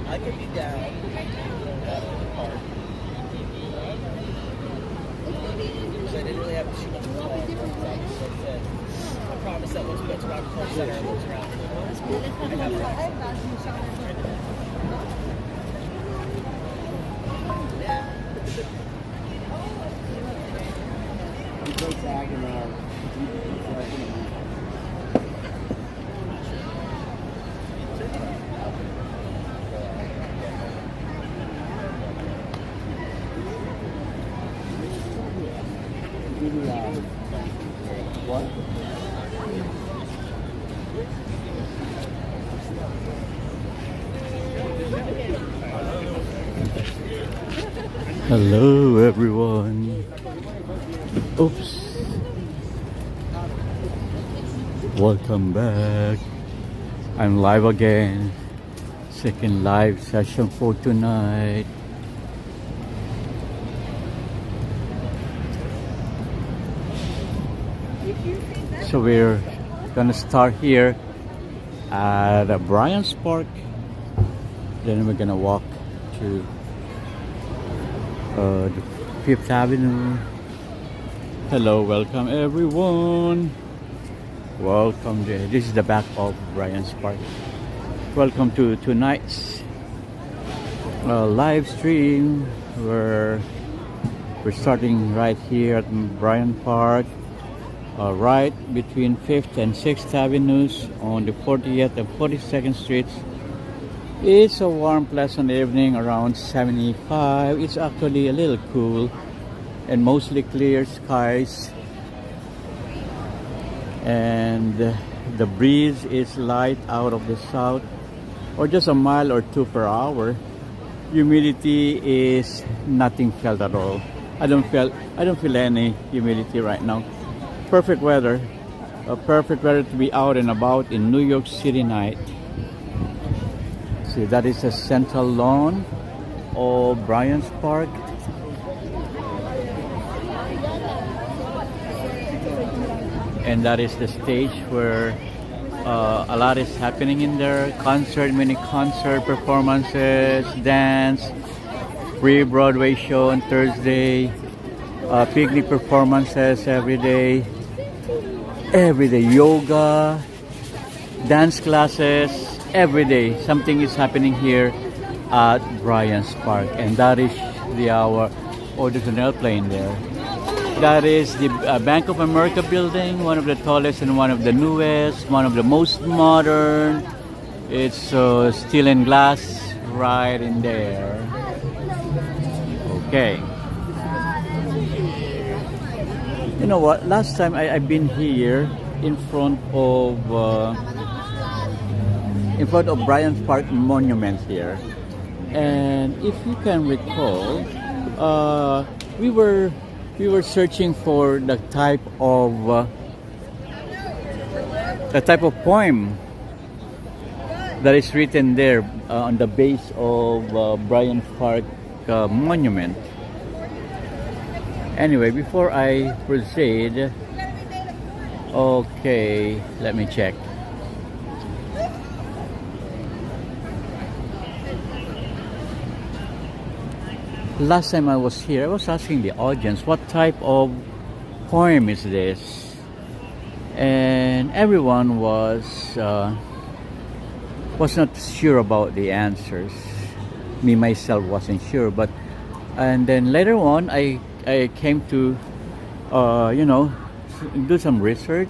I could be down after the park. So I didn't really have to shoot much more. Like I said, I promise that once we get to Rockefeller Center, it looks around. What? Hello everyone. Oops. Welcome back. I'm live again. Second live session for tonight. So we're gonna start here at Bryant Park. Then we're gonna walk to the Fifth Avenue. Hello, welcome everyone. Welcome. This is the back of Bryant Park. Welcome to tonight's live stream. We're starting right here at Bryant Park. Right between 5th and 6th Avenues on the 40th and 42nd Streets. It's a warm, pleasant evening, around 75. It's actually a little cool and mostly clear skies. And the breeze is light out of the south, or just a mile or two per hour. Humidity is nothing felt at all. I don't feel any humidity right now. Perfect weather to be out and about in New York City night. See, that is a central lawn of Bryant Park. And that is the stage where a lot is happening in there. Mini concert performances, dance, free Broadway show on Thursday, picnic performances every day yoga, dance classes, every day something is happening here at Bryant Park. And that is there's an airplane there. That is the Bank of America building, one of the tallest and one of the newest, one of the most modern. It's steel and glass right in there. Okay. You know what? Last time I've been here in front of Bryant Park Monument here, and if you can recall, we were searching for the type of poem that is written there on the base of Bryant Park Monument. Anyway, before I proceed, okay, let me check. Last time I was here, I was asking the audience what type of poem is this, and everyone was not sure about the answers. Me myself wasn't sure, and then later on I came to did some research,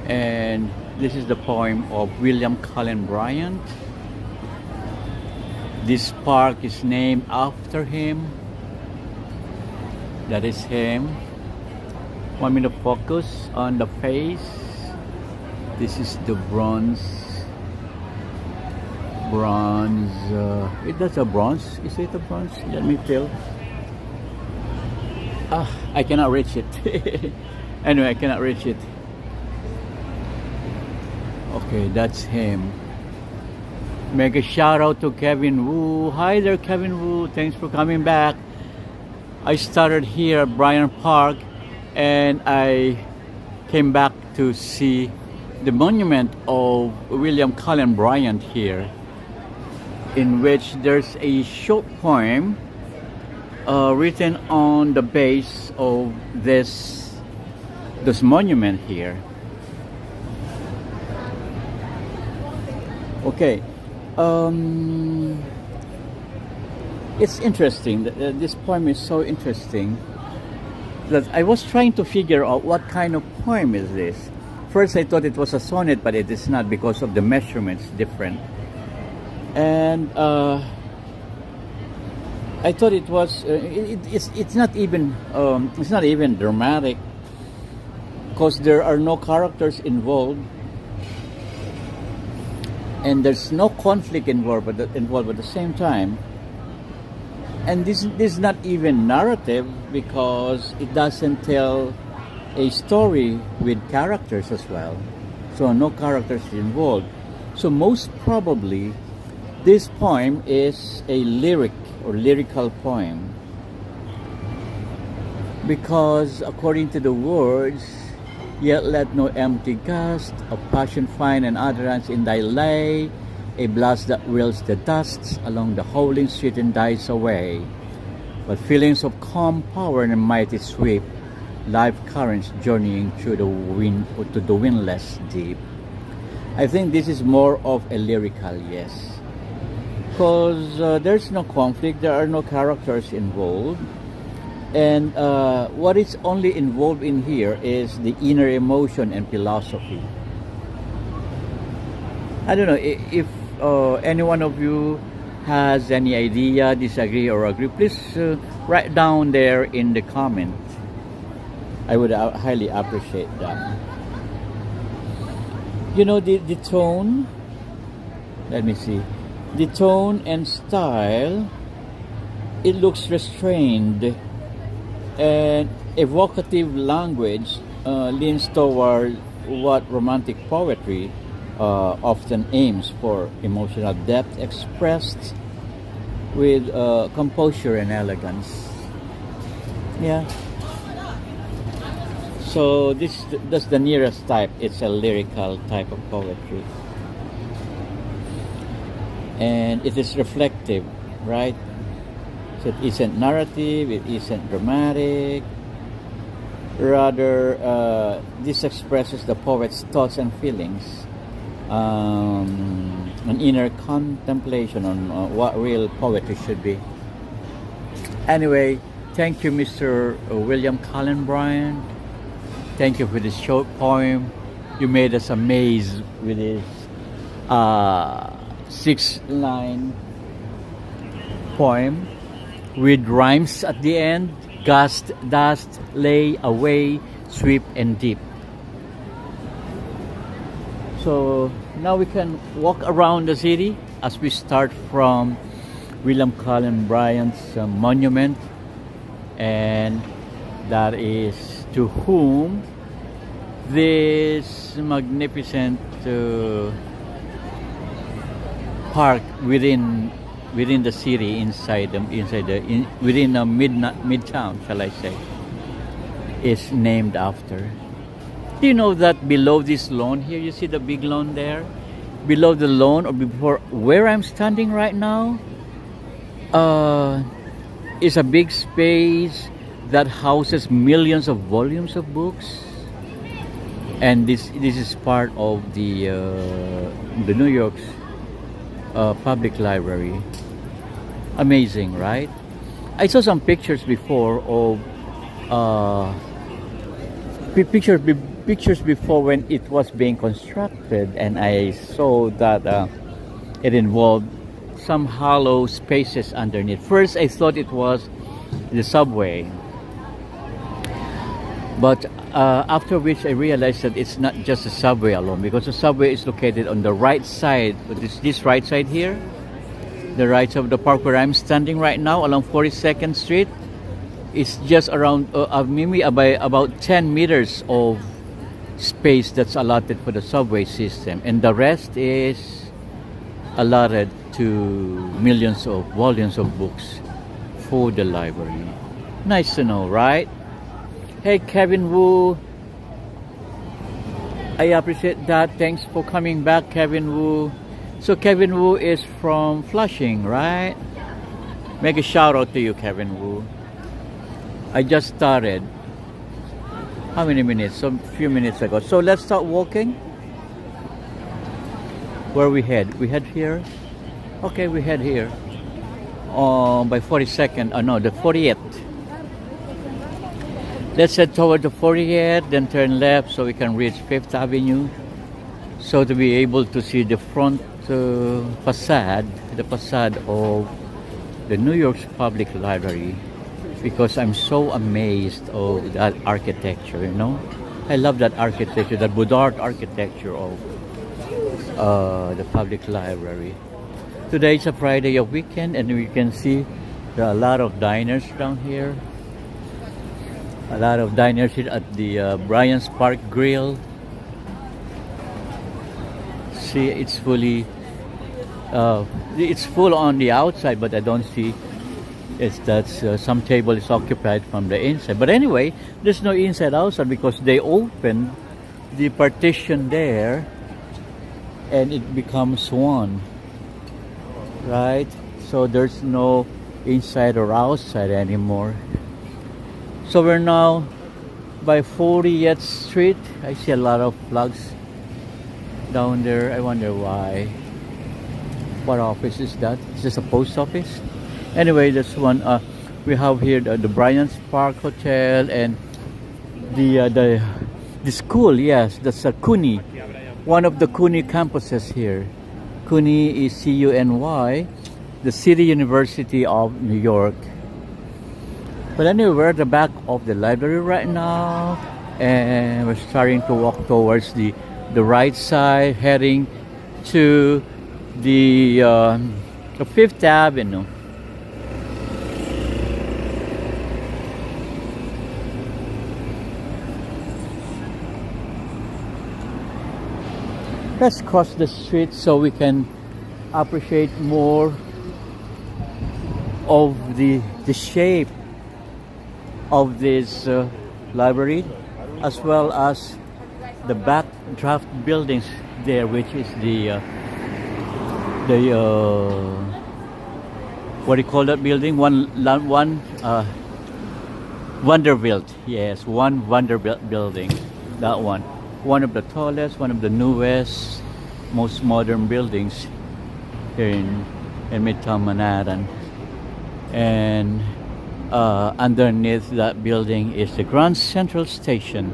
and this is the poem of William Cullen Bryant. This park is named after him. That is him. Want me to focus on the face? This is the bronze bronze. That's a bronze. Is it a bronze? Let me feel. I cannot reach it. Anyway, I cannot reach it. Okay, that's him. Mega shout out to Kevin Wu. Hi there, Kevin Wu. Thanks for coming back. I started here at Bryant Park and I came back to see the monument of William Cullen Bryant here, in which there's a short poem written on the base of this monument here. Okay, it's interesting. This poem is so interesting that I was trying to figure out what kind of poem is this. First I thought it was a sonnet, but it is not because of the measurements different. And I thought it was. It's not even dramatic because there are no characters involved, and there's no conflict involved at the same time. And this is not even narrative because it doesn't tell a story with characters as well. So no characters involved. So most probably this poem is a lyric or lyrical poem, because according to the words, yet let no empty gust of passion find an utterance in thy lay, a blast that whirls the dust along the howling street and dies away. But feelings of calm power and a mighty sweep, life currents journeying through the wind or to the windless deep. I think this is more of a lyrical, yes, because there's no conflict, there are no characters involved, and what is only involved in here is the inner emotion and philosophy. I don't know if any one of you has any idea, disagree or agree, please write down there in the comment. I would highly appreciate that. You know, the tone, let me see, the tone and style, it looks restrained and evocative language leans toward what romantic poetry often aims for, emotional depth expressed with composure and elegance. Yeah. So that's the nearest type. It's a lyrical type of poetry, and it is reflective, right? So it isn't narrative, it isn't dramatic. Rather, this expresses the poet's thoughts and feelings, an inner contemplation on what real poetry should be. Anyway, thank you, Mr. William Cullen Bryant. Thank you for this short poem. You made us amazed with this 6-line poem with rhymes at the end: gust, dust, lay, away, sweep, and deep. So now we can walk around the city as we start from William Cullen Bryant's monument, and that is to whom this magnificent park within the city, within Midtown, shall I say, is named after. Do you know that below this lawn here, you see the big lawn there? Below the lawn, or before where I'm standing right now, is a big space that houses millions of volumes of books. And this is part of the New York's public library. Amazing, right? I saw some pictures before of pictures before when it was being constructed, and I saw that it involved some hollow spaces underneath. First, I thought it was the subway. But after which I realized that it's not just the subway alone, because the subway is located on the right side, this right side here, the right side of the park where I'm standing right now along 42nd Street. It's just around maybe about 10 meters of space that's allotted for the subway system, and the rest is allotted to millions of volumes of books for the library. Nice to know, right? Hey, Kevin Wu, I appreciate that. Thanks for coming back, Kevin Wu. So Kevin Wu is from Flushing, right? Make a shout out to you, Kevin Wu. I just started. How many minutes? So few minutes ago. So let's start walking. Where we head? We head here. Okay, we head here. By 42nd. No, the 40th. Let's head toward the 40th, then turn left so we can reach 5th Avenue. So to be able to see the front facade, the facade of the New York's Public Library. Because I'm so amazed of that architecture, you know. I love that architecture, that Boudard architecture of the public library. Today is a Friday of weekend, and we can see there are a lot of diners down here. A lot of diners here at the Bryant Park Grill. See, it's fully, it's full on the outside, but I don't see. It's that some table is occupied from the inside. But anyway, there's no inside outside because they open the partition there and it becomes one. Right? So there's no inside or outside anymore. So we're now by 40th Street. I see a lot of flags down there. I wonder why. What office is that? Is this a post office? Anyway, this one we have here the Bryant Park Hotel and the school. Yes, that's a CUNY, one of the CUNY campuses here. CUNY is CUNY, the City University of New York. But anyway, we're at the back of the library right now, and we're starting to walk towards the right side, heading to the 5th Avenue. Let's cross the street so we can appreciate more of the shape of this library, as well as the backdraft buildings there, which is the what do you call that building? One Vanderbilt. Yes, one Vanderbilt building. That one. One of the tallest, one of the newest, most modern buildings here in Midtown Manhattan. And underneath that building is the Grand Central Station.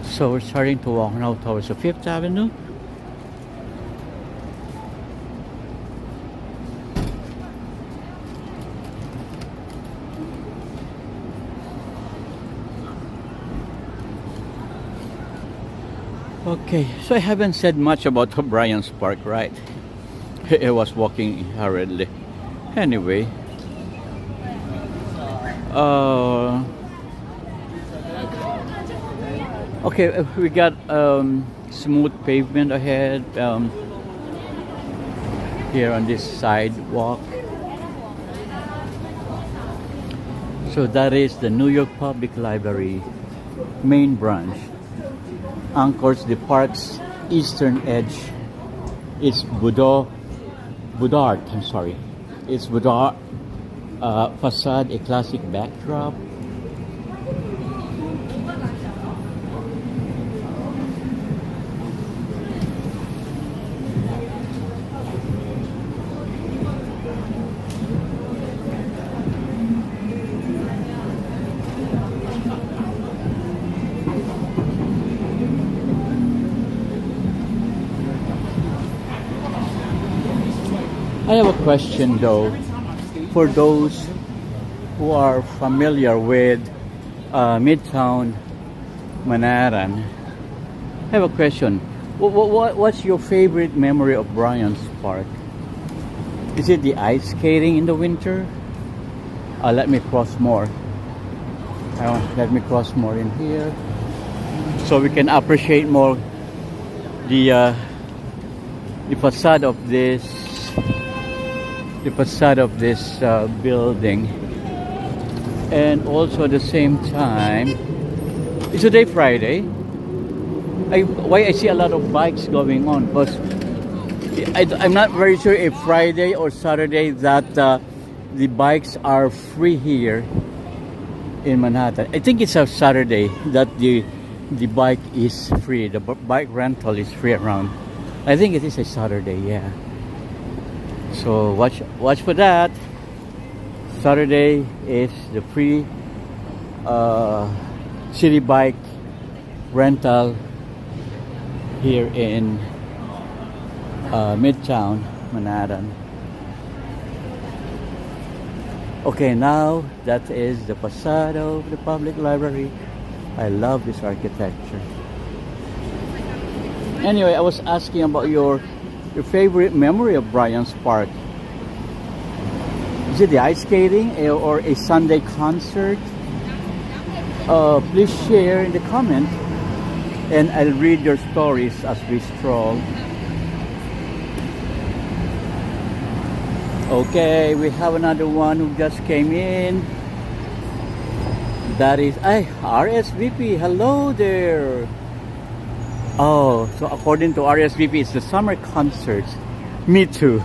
So we're starting to walk now towards the 5th Avenue. Okay, so I haven't said much about Bryant Park, right? I was walking hurriedly. Anyway, okay, we got smooth pavement ahead here on this sidewalk. So that is the New York Public Library main branch. Anchors the park's eastern edge. It's Boudard. I'm sorry. It's Boudard facade, a classic backdrop. I have a question though, for those who are familiar with Midtown Manhattan, I have a question. What's your favorite memory of Bryant Park? Is it the ice skating in the winter? Let me cross more. Let me cross more in here so we can appreciate more the facade of this building. And also at the same time, it's today Friday. Why I see a lot of bikes going on, because I'm not very sure if Friday or Saturday that the bikes are free here in Manhattan. I think it's a Saturday that the bike is free. The bike rental is free around. I think it is a Saturday, yeah. So watch for that. Saturday is the free city bike rental here in Midtown Manhattan. Okay, now that is the facade of the public library. I love this architecture. Anyway, I was asking about your favorite memory of Bryant Park. Is it the ice skating or a Sunday concert? Please share in the comment, and I'll read your stories as we stroll. Okay, we have another one who just came in. That is RSVP. Hello there. Oh, so according to RSVP, it's the summer concerts. Me too.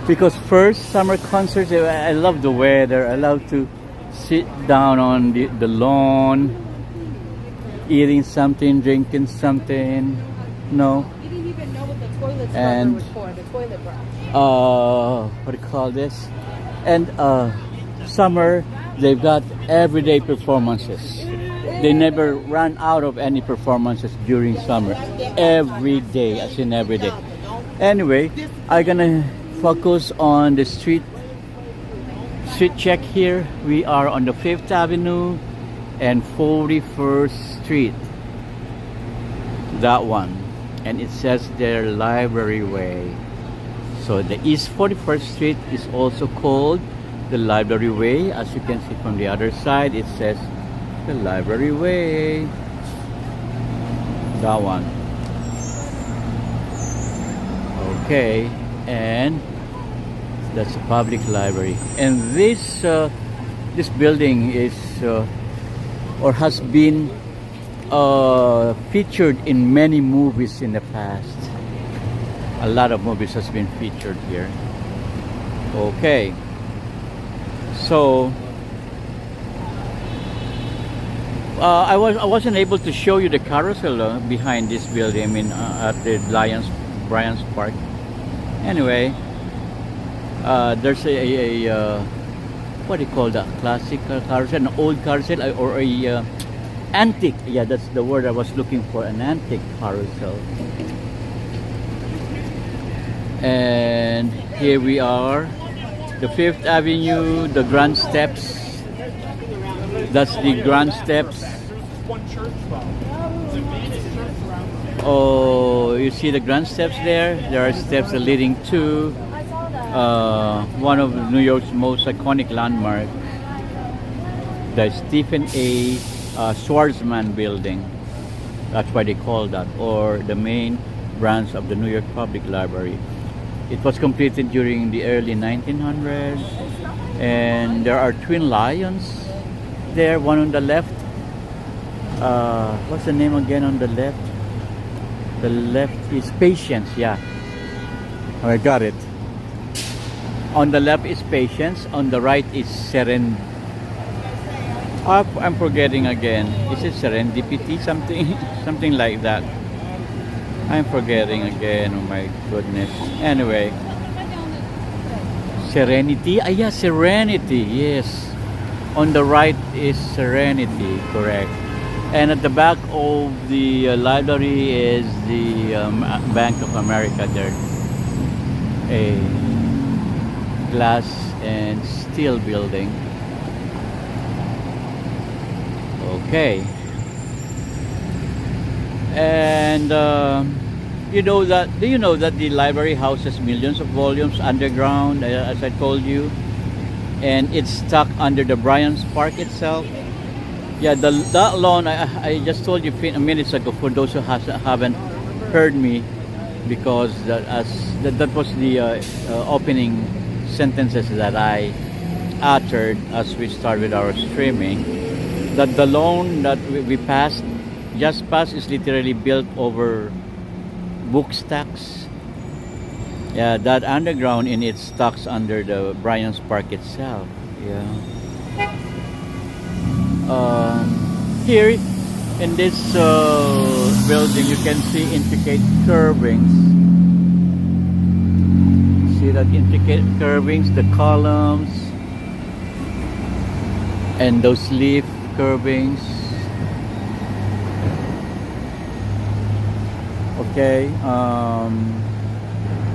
Because first summer concerts, I love the weather. I love to sit down on the lawn, eating something, drinking something. No. You didn't even know what the toilet And was for, the toilet brush. What do you call this? And summer, they've got everyday performances. They never run out of any performances during summer. Every day, as in every day. Anyway, I'm gonna focus on the street check here. We are on the 5th Avenue and 41st Street. That one. And it says there Library Way. So the East 41st Street is also called the Library Way. As you can see from the other side, it says the Library Way. That one. Okay, and that's a public library. And this building is or has been featured in many movies in the past. A lot of movies has been featured here. Okay, so I wasn't able to show you the carousel behind this building. I mean, at the Bryant Park. Anyway, there's a what do you call that? Classic carousel, an old carousel, or a antique. Yeah, that's the word I was looking for. An antique carousel. And here we are, the 5th Avenue, the Grand Steps. That's the Grand Steps. Oh, you see the Grand Steps there? There are steps leading to one of New York's most iconic landmarks, the Stephen A. Schwarzman building. That's why they call that, or the main branch of the New York Public Library. It was completed during the early 1900s, and there are twin lions there, one on the left. What's the name again on the left? The left is Patience, yeah. Oh, I got it. On the left is Patience, on the right is I'm forgetting again. Is it Serendipity? Something like that. I'm forgetting again. Oh my goodness. Anyway, Serenity. Yeah, Serenity. Yes. On the right is Serenity. Correct. And at the back of the library is the Bank of America there. glass and steel building. Okay. And you know that, do you know that the library houses millions of volumes underground, as I told you, and it's stuck under the Bryant Park itself? Yeah, that alone, I just told you minutes ago, for those who haven't heard me, because that was the opening sentences that I uttered as we started our streaming, that the loan that we just passed is literally built over book stacks. Yeah, that underground in its stocks under the Bryant Park itself. Yeah. Here in this building, you can see intricate curvings. See that intricate curvings, the columns, and those leaf curvings. Okay.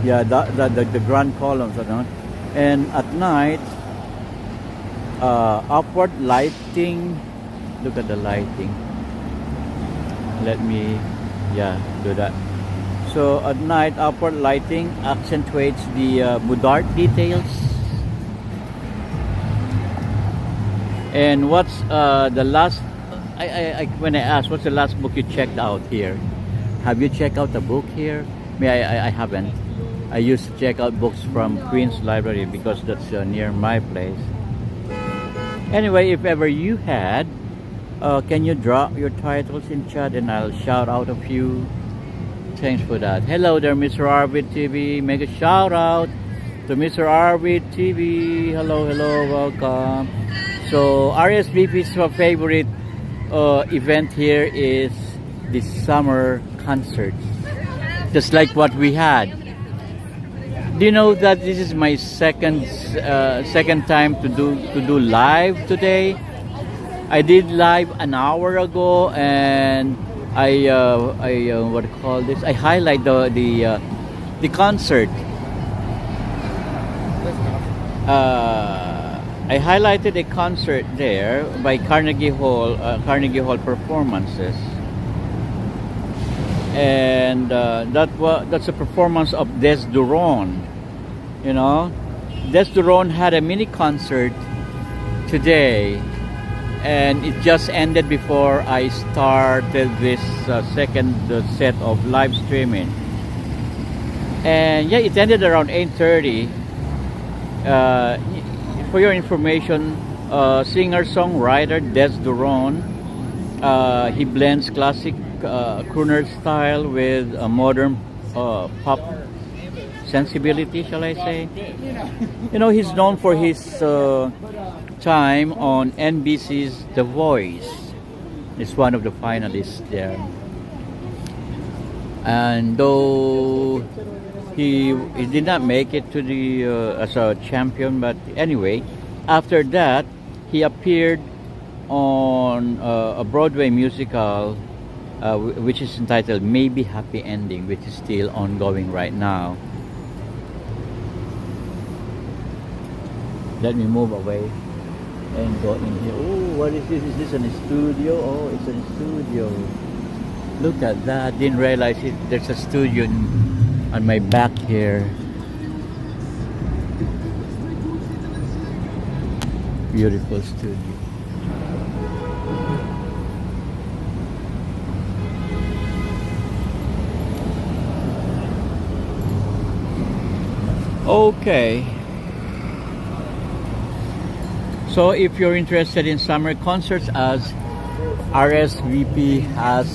Yeah, the grand columns, and at night, upward lighting. Look at the lighting. Let me, do that. So at night, upward lighting accentuates the Budart details. And what's the last? When I asked, what's the last book you checked out here? Have you checked out the book here? I haven't. I used to check out books from Queen's Library because that's near my place. Anyway, if ever you had, can you drop your titles in chat and I'll shout out a few. Thanks for that. Hello there, Mr. Arvid TV. Make a shout out to Mr. Arvid TV. Hello, welcome. So RSVP's favorite event here is the summer concerts, just like what we had. Do you know that this is my second time to do live today? I did live an hour ago, and I what do you call this? I highlight the concert. I highlighted a concert there by Carnegie Hall performances, and that's a performance of Des Duron. You know, Des Duron had a mini concert today, and it just ended before I started this second set of live streaming. And yeah, it ended around 8:30. For your information, singer-songwriter Des Duron, he blends classic crooner style with a modern pop sensibility, shall I say. You know, he's known for his time on NBC's The Voice. He's one of the finalists there. And though he did not make it to the as a champion, but anyway, after that he appeared on a Broadway musical which is entitled Maybe Happy Ending, which is still ongoing right now. Let me move away and go in here. Oh, what is this? Is this a studio? Oh, it's a studio. Look at that. Didn't realize it. There's a studio on my back here. Beautiful studio. Okay. So if you're interested in summer concerts, as RSVP has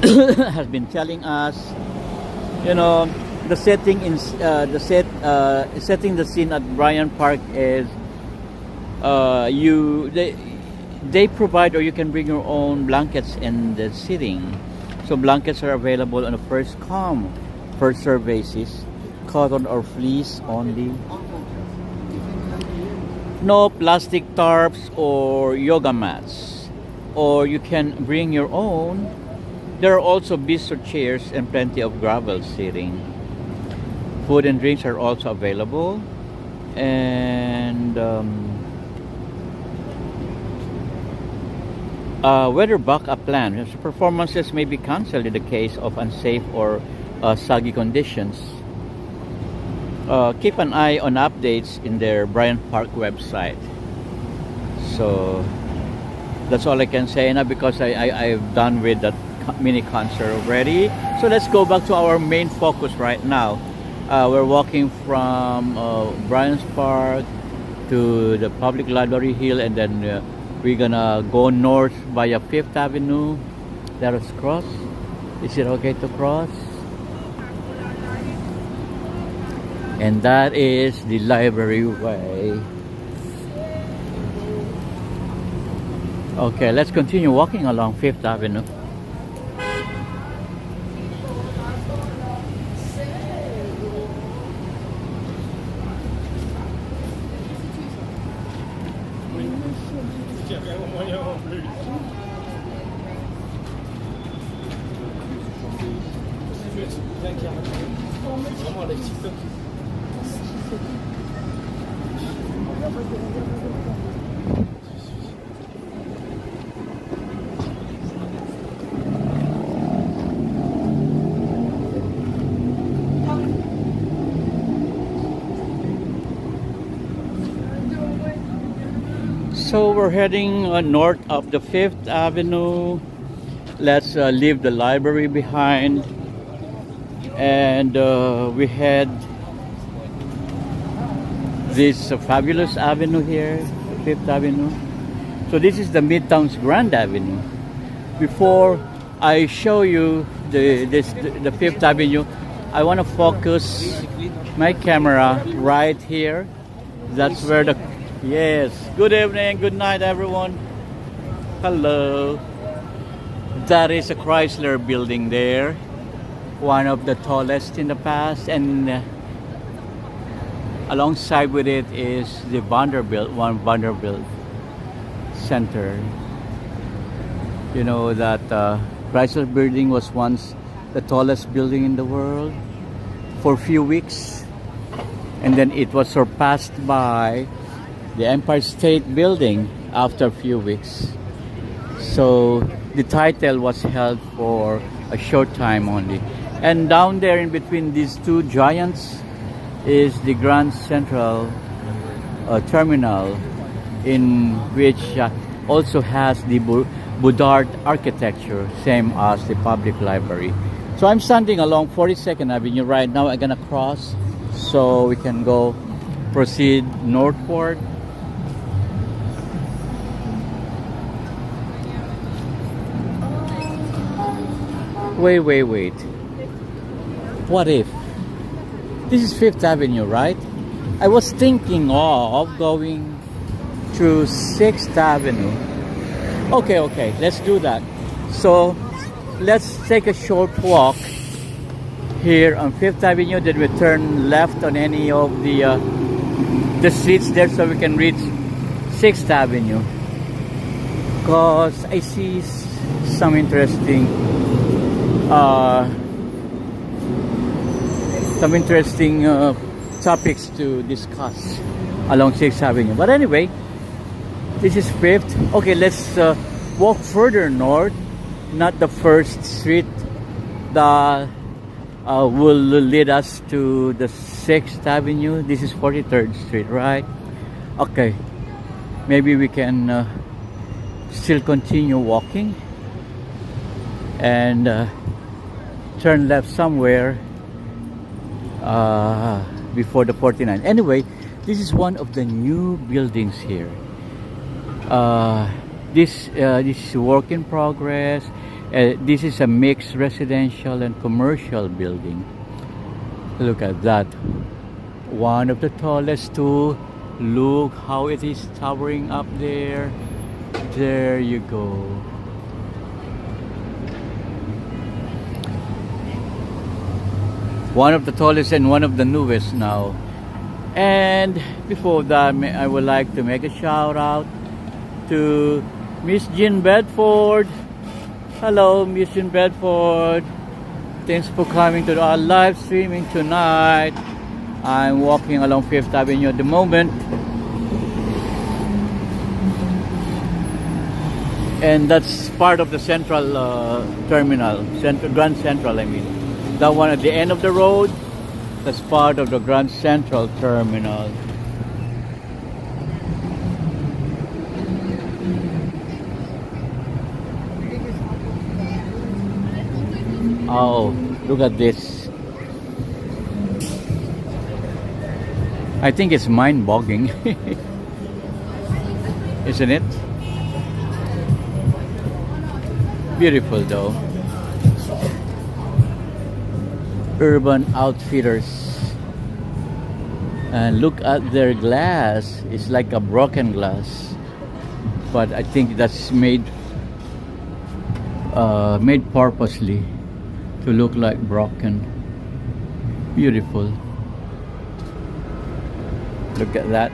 has been telling us, you know, the setting in setting the scene at Bryant Park is they provide, or you can bring your own blankets in the seating. So blankets are available on a first come first serve basis, cotton or fleece only. No plastic tarps or yoga mats, or you can bring your own. There are also bistro chairs and plenty of gravel seating. Food and drinks are also available. And weather backup plan. So performances may be cancelled in the case of unsafe or soggy conditions. Keep an eye on updates in their Bryant Park website. So that's all I can say now, because I've done with that mini concert already. So let's go back to our main focus right now. We're walking from Bryant Park to the Public Library Hill, and then we're gonna go north via 5th Avenue. Let us cross. Is it okay to cross? And that is the library way. Okay, let's continue walking along 5th Avenue. So we're heading north of the 5th Avenue. Let's leave the library behind, and we head this fabulous avenue here, 5th Avenue. So this is the Midtown's Grand Avenue. Before I show you the 5th Avenue, I want to focus my camera right here. That's where the yes. Good evening, good night, everyone. Hello. That is a Chrysler building there, one of the tallest in the past, and alongside with it is the Vanderbilt Center. You know that Chrysler building was once the tallest building in the world for a few weeks, and then it was surpassed by the Empire State Building after a few weeks. So the title was held for a short time only. And down there in between these two giants is the Grand Central Terminal, in which also has the Boudard architecture, same as the public library. So I'm standing along 42nd Avenue right now. I'm gonna cross so we can proceed northward. Wait. What if? This is 5th Avenue, right? I was thinking of going to 6th Avenue. Okay, let's do that. So, let's take a short walk here on 5th Avenue, then we turn left on any of the streets there so we can reach 6th Avenue. Because I see some interesting topics to discuss along 6th Avenue. But anyway, this is 5th. Okay, let's walk further north, not the first street that will lead us to the 6th Avenue. This is 43rd Street, right? Okay, maybe we can still continue walking and turn left somewhere before the 49. Anyway, this is one of the new buildings here. This is work in progress. This is a mixed residential and commercial building. Look at that. One of the tallest too. Look how it is towering up there. There you go. One of the tallest and one of the newest now. And before that, I would like to make a shout out to Miss Jean Bedford. Hello, Miss Jean Bedford. Thanks for coming to our live streaming tonight. I'm walking along Fifth Avenue at the moment. And that's part of the central terminal, Grand Central, I mean. That one at the end of the road, that's part of the Grand Central terminal. Oh, look at this. I think it's mind-boggling. Isn't it? Beautiful though. Urban Outfitters. And look at their glass. It's like a broken glass. But I think that's made purposely to look like broken. Beautiful. Look at that.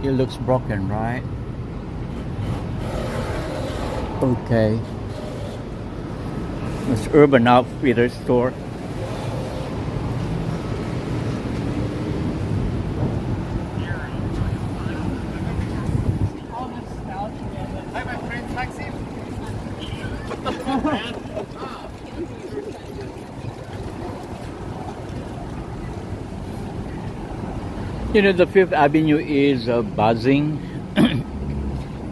It looks broken, right? Okay. It's Urban Outfitters store. Hi, my friend, taxi. You know, the Fifth Avenue is buzzing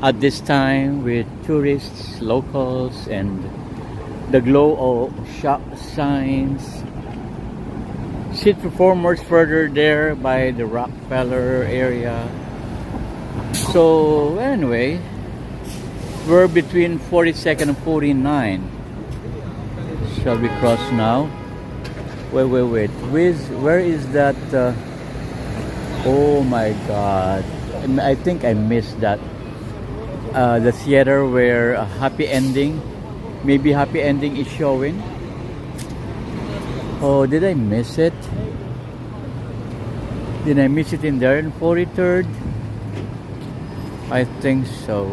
at this time with tourists, locals, and the glow of shop signs. Street performers further there by the Rockefeller area. So anyway, we're between 42nd and 49. Shall we cross now? Wait. Where is that? Oh my God! I think I missed that. The theater where a happy ending. Maybe happy ending is showing. Oh, did I miss it? Did I miss it in there in 43rd? I think so.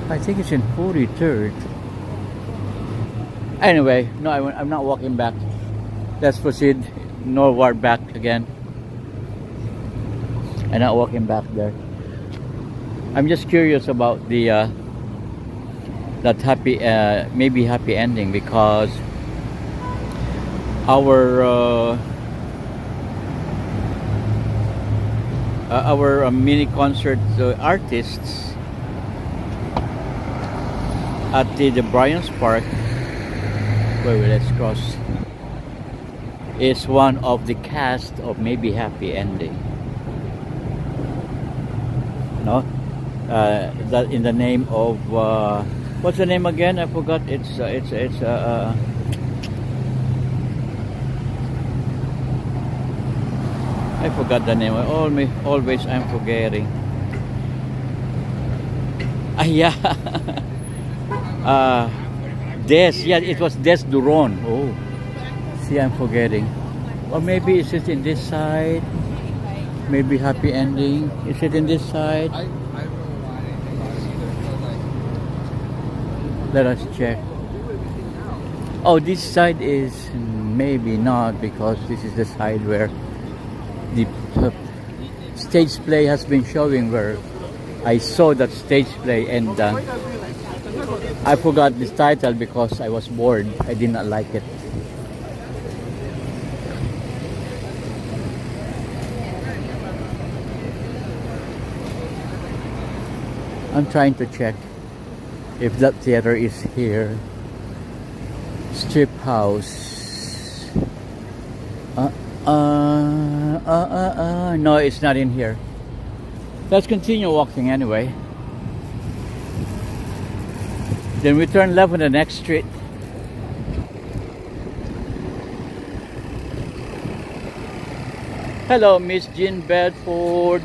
I think it's in 43rd. Anyway, no, I'm not walking back. Let's proceed northward back again. I'm not walking back there. I'm just curious about the that happy maybe happy ending, because our mini concert artists at the Bryant Park, wait, let's cross, is one of the cast of maybe happy ending. No, that in the name of what's the name again? I forgot. It's I forgot the name. Always I'm forgetting. Yeah. Yeah, it was Des Duron. Oh, see, I'm forgetting. Or maybe is it in this side? Maybe happy ending. Is it in this side? Let us check. Oh, this side is maybe not, because this is the side where the stage play has been showing, where I saw that stage play, and I forgot this title because I was bored. I did not like it. I'm trying to check if that theater is here. Strip House. No, it's not in here. Let's continue walking anyway. Then we turn left on the next street. Hello, Miss Jean Bedford.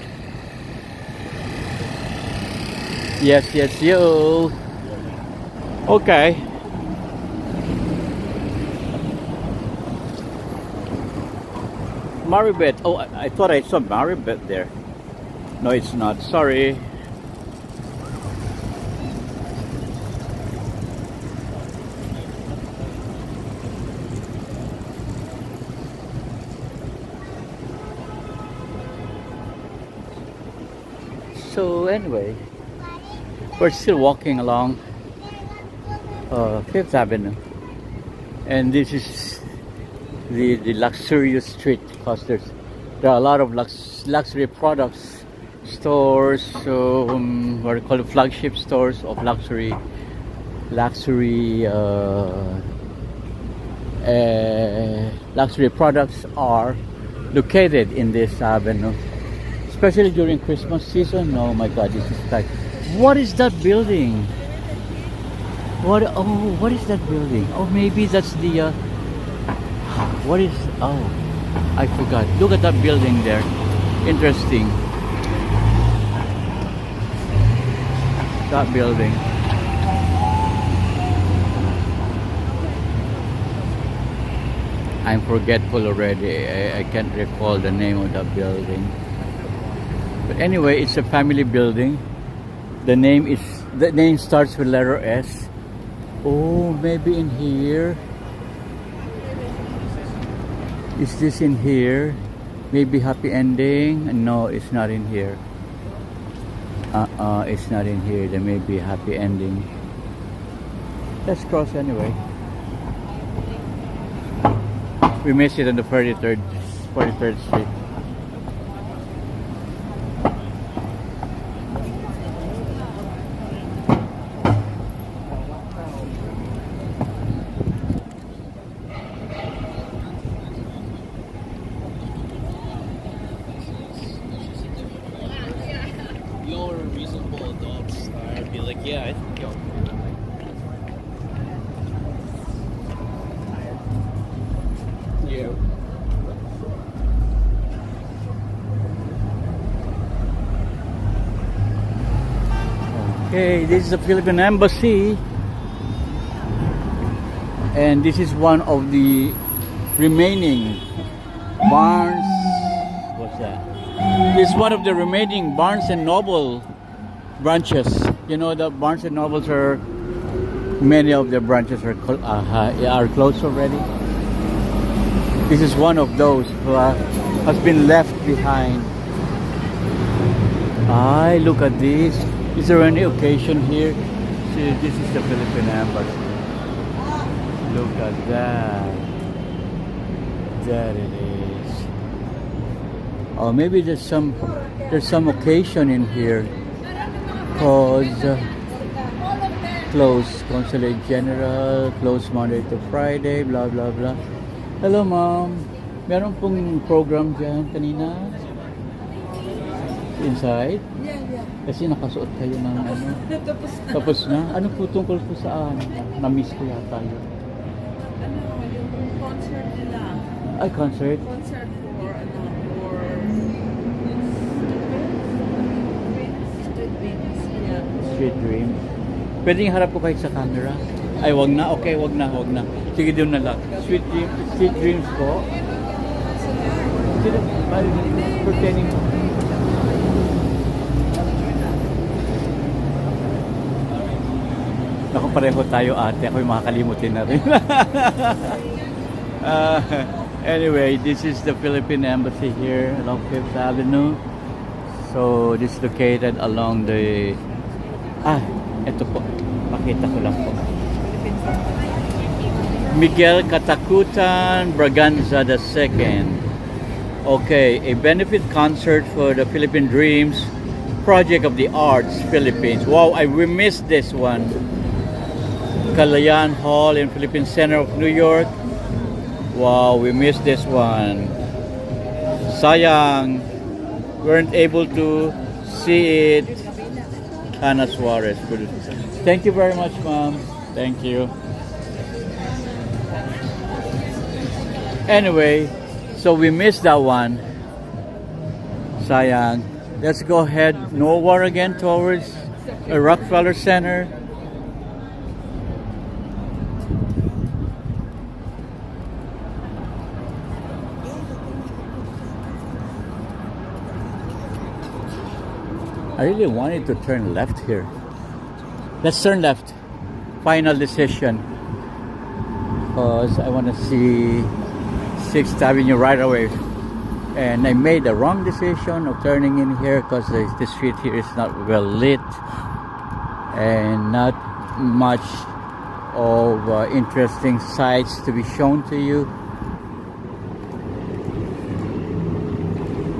Yes, you. Okay. Maribeth. Oh, I thought I saw Maribeth there. No, it's not. Sorry. So anyway, we're still walking along Fifth Avenue, and this is the luxurious street because there are a lot of luxury products stores, so what do you call it, flagship stores of luxury products are located in this avenue, especially during Christmas season. Oh my God, this is like, what is that building? What is that building? Oh, maybe that's the what is, oh, I forgot. Look at that building there. Interesting. That building. I'm forgetful already. I can't recall the name of that building. But anyway, it's a family building. The name starts with letter S. Oh, maybe in here. Is this in here? Maybe happy ending? No, it's not in here. It's not in here. There may be a happy ending. Let's cross anyway. We missed it on the 43rd Street. You're reasonable adults. I'd be like, yeah, I think you're. Yeah. Okay, this is the Philippine Embassy, and this is one of the remaining Barnes. What's that? This is one of the remaining Barnes and Noble branches. You know, the Barnes and Nobles are, many of their branches are closed already. This is one of those who has been left behind. Look at this. Is there any occasion here? See, this is the Philippine Embassy. Look at that. There it is. Oh, maybe there's some occasion in here. Cause closed Consulate General, closed Monday to Friday, blah blah blah. Hello, ma'am. Meron pong program dyan kanina? Inside? Yeah. Kasi nakasuot kayo ng ano. Tapos na? Ano po tungkol po saan? Na-miss ko yata yun. Yung concert nila. Ay, concert? Concert for Street Dreams. Pwedeng harap ko kayo sa camera? Ay, wag na. Okay, wag na. Sige, doon na lang. Street Dreams po. Pertaining. Naku, pareho tayo ate. Ako yung makakalimutin na rin. Anyway, this is the Philippine Embassy here along Fifth Avenue. So, this is located along the... Ito po. Pakita ko lang po. Miguel Katakutan Braganza II. Okay, a benefit concert for the Philippine Dreams Project of the Arts Philippines. Wow, we missed this one. Kalayaan Hall in Philippine Center of New York. Wow, we missed this one. Sayang, weren't able to see it. Ana Suarez. Thank you very much, ma'am. Thank you. Anyway, so we missed that one. Sayang. Let's go ahead northward again towards the Rockefeller Center. I really wanted to turn left here. Let's turn left. Final decision. Because I want to see 6th Avenue right away. And I made the wrong decision of turning in here because the street here is not well lit and not much of interesting sights to be shown to you.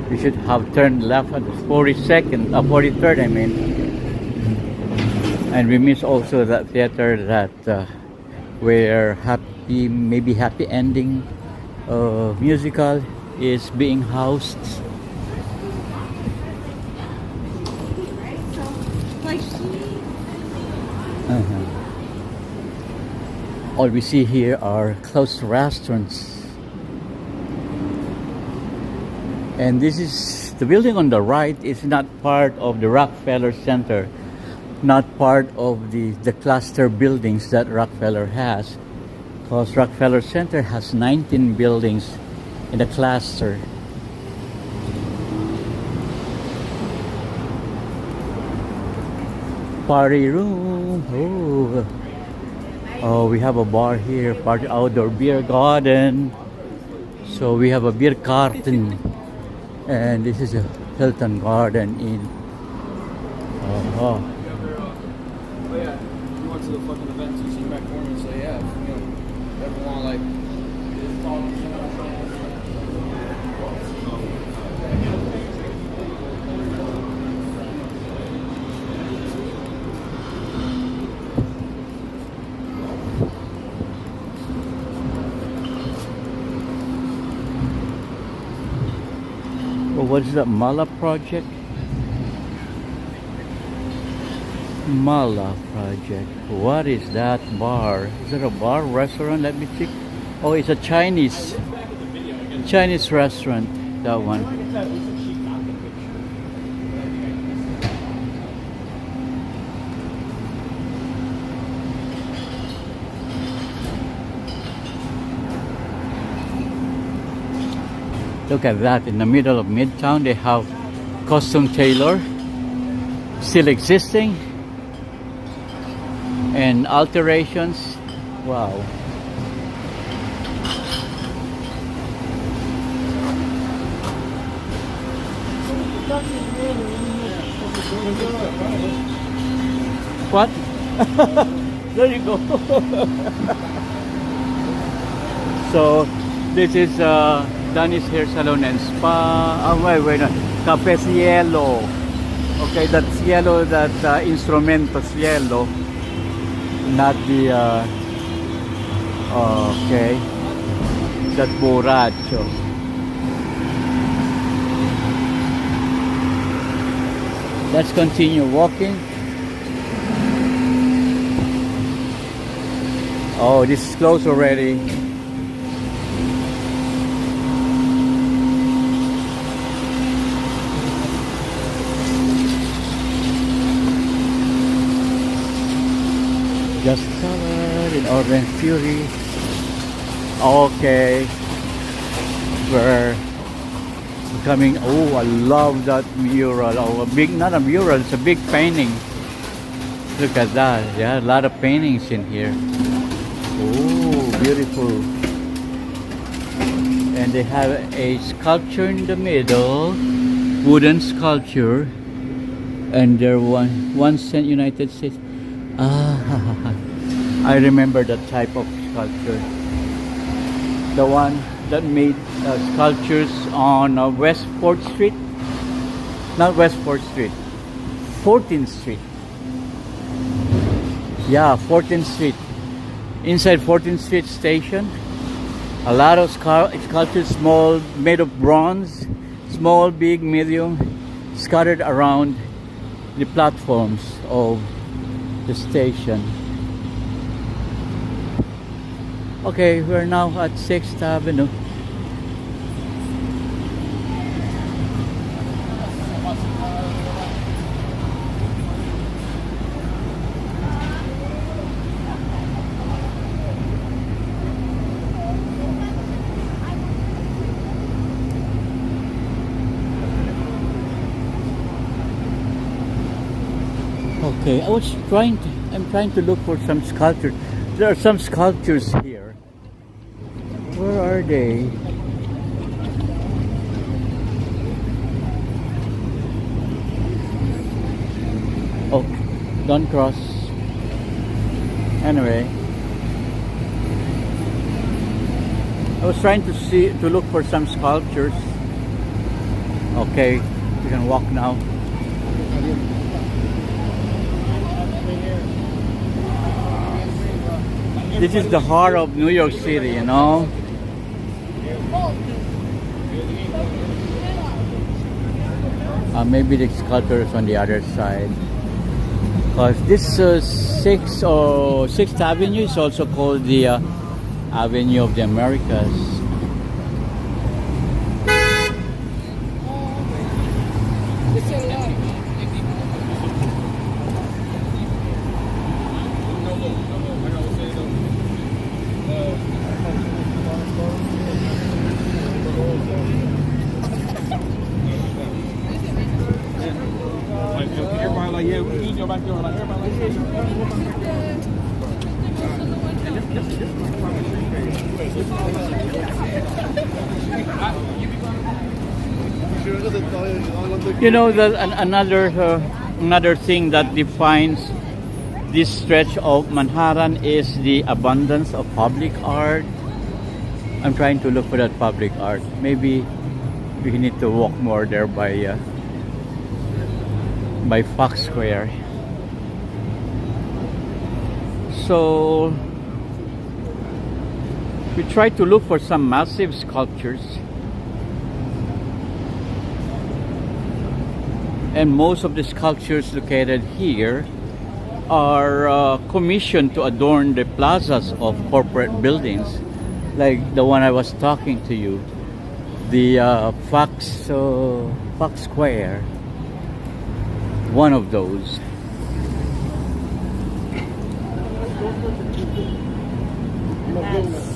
We should have turned left at the 43rd, I mean. And we miss also that theater that where maybe happy ending musical is being housed. All we see here are closed restaurants. And this is the building on the right is not part of the Rockefeller Center, not part of the cluster buildings that Rockefeller has, because Rockefeller Center has 19 buildings in the cluster. Party room. Oh, we have a bar here, party outdoor beer garden. So we have a beer garden, and this is a Hilton Garden Inn. Oh yeah, we went to the fucking event to see back corner, so yeah, you know, everyone like. What's that Mala project? Mala project. What is that bar? Is it a bar, restaurant? Let me see. Oh, it's a Chinese restaurant. That one. Look at that, in the middle of Midtown they have costume tailor still existing and alterations. Wow. What? There you go. So this is Danny's Hair Salon and Spa. Oh, wait, no. Cafe Cielo. Okay, that cielo, that instrumento cielo, not the okay, that borracho. Let's continue walking. Oh, this is closed already. Just covered in orange fury. Okay, we're coming. Oh, I love that mural. Oh, a big, not a mural, it's a big painting. Look at that. Yeah, a lot of paintings in here. Oh, beautiful. And they have a sculpture in the middle, wooden sculpture, and there one cent United States. I remember that type of sculpture. The one that made sculptures on West 4th Street. Not West 4th Street. 14th Street. Yeah, 14th Street. Inside 14th Street station. A lot of sculptures, small, made of bronze. Small, big, medium. Scattered around the platforms of the station. Okay, we're now at 6th Avenue. Okay, I'm trying to look for some sculptures. There are some sculptures here. Where are they? Don't cross. Anyway, I was trying to look for some sculptures. Okay, we can walk now. This is the heart of New York City, you know. Maybe the sculpture is on the other side. Because this 6th Avenue is also called the Avenue of the Americas. Everybody like, yeah, we need your backyard. Like, everybody like, You know that another thing that defines this stretch of Manhattan is the abundance of public art. I'm trying to look for that public art. Maybe we need to walk more there by Fox Square. So we try to look for some massive sculptures, and most of the sculptures located here are commissioned to adorn the plazas of corporate buildings, like the one I was talking to you, the Fox Square. One of those. Yes.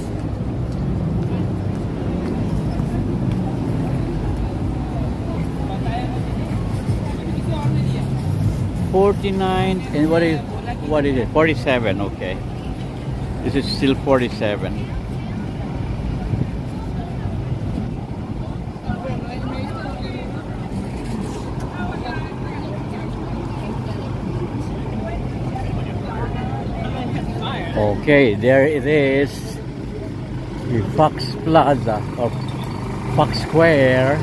49 and what is it? 47, okay. This is still 47. Okay, there it is. The Fox Plaza or Fox Square.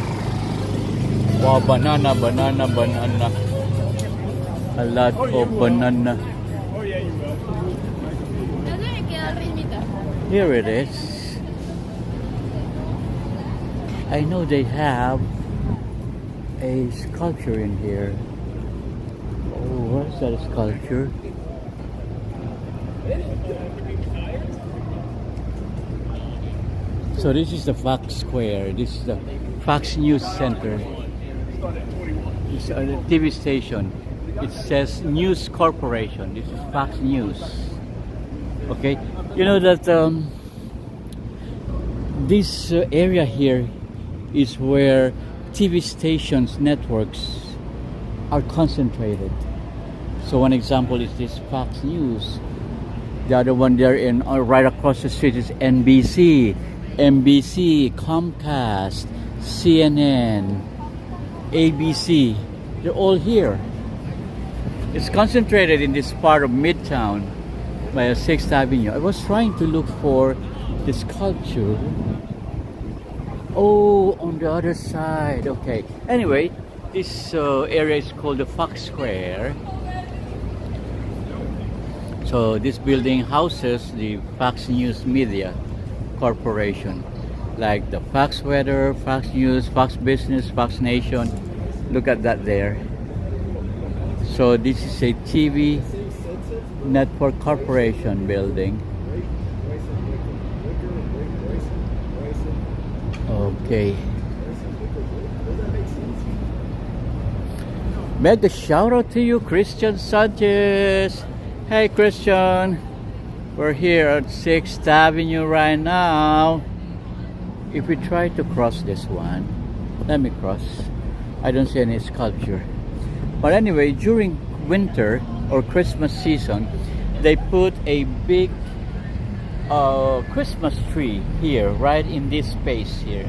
Wow, banana. A lot of banana. Here it is. I know they have a sculpture in here. Oh, what's that sculpture? So this is the Fox Square. This is the Fox News Center. It's a TV station. It says News Corporation. This is Fox News. Okay, you know that this area here is where TV stations, networks are concentrated. So one example is this Fox News. The other one there in right across the street is NBC, Comcast, CNN, ABC. They're all here. It's concentrated in this part of Midtown by 6th Avenue. I was trying to look for the sculpture. Oh, on the other side. Okay. Anyway, this area is called the Fox Square. So this building houses the Fox News Media Corporation, like the Fox Weather, Fox News, Fox Business, Fox Nation. Look at that there. So this is a TV Network Corporation building. Okay. Mega shout out to you, Christian Sanchez. Hey Christian, we're here at 6th Avenue right now. If we try to cross this one, let me cross. I don't see any sculpture. But anyway, during winter or Christmas season, they put a big Christmas tree here, right in this space here.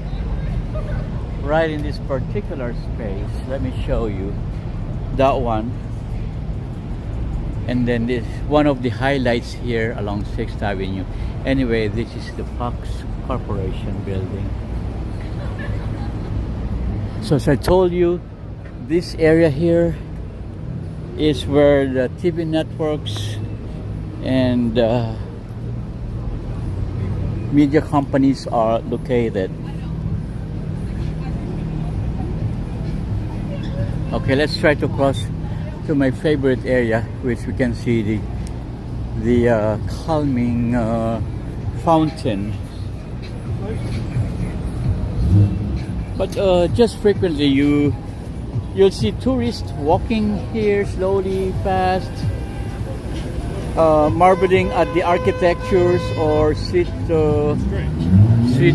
Right in this particular space. Let me show you. That one. And then this one of the highlights here along 6th Avenue. Anyway, this is the Fox Corporation building. So as I told you, this area here is where the TV networks and media companies are located. Okay, let's try to cross to my favorite area, which we can see the calming fountain. But just frequently you'll see tourists walking here slowly past, marveling at the architectures or street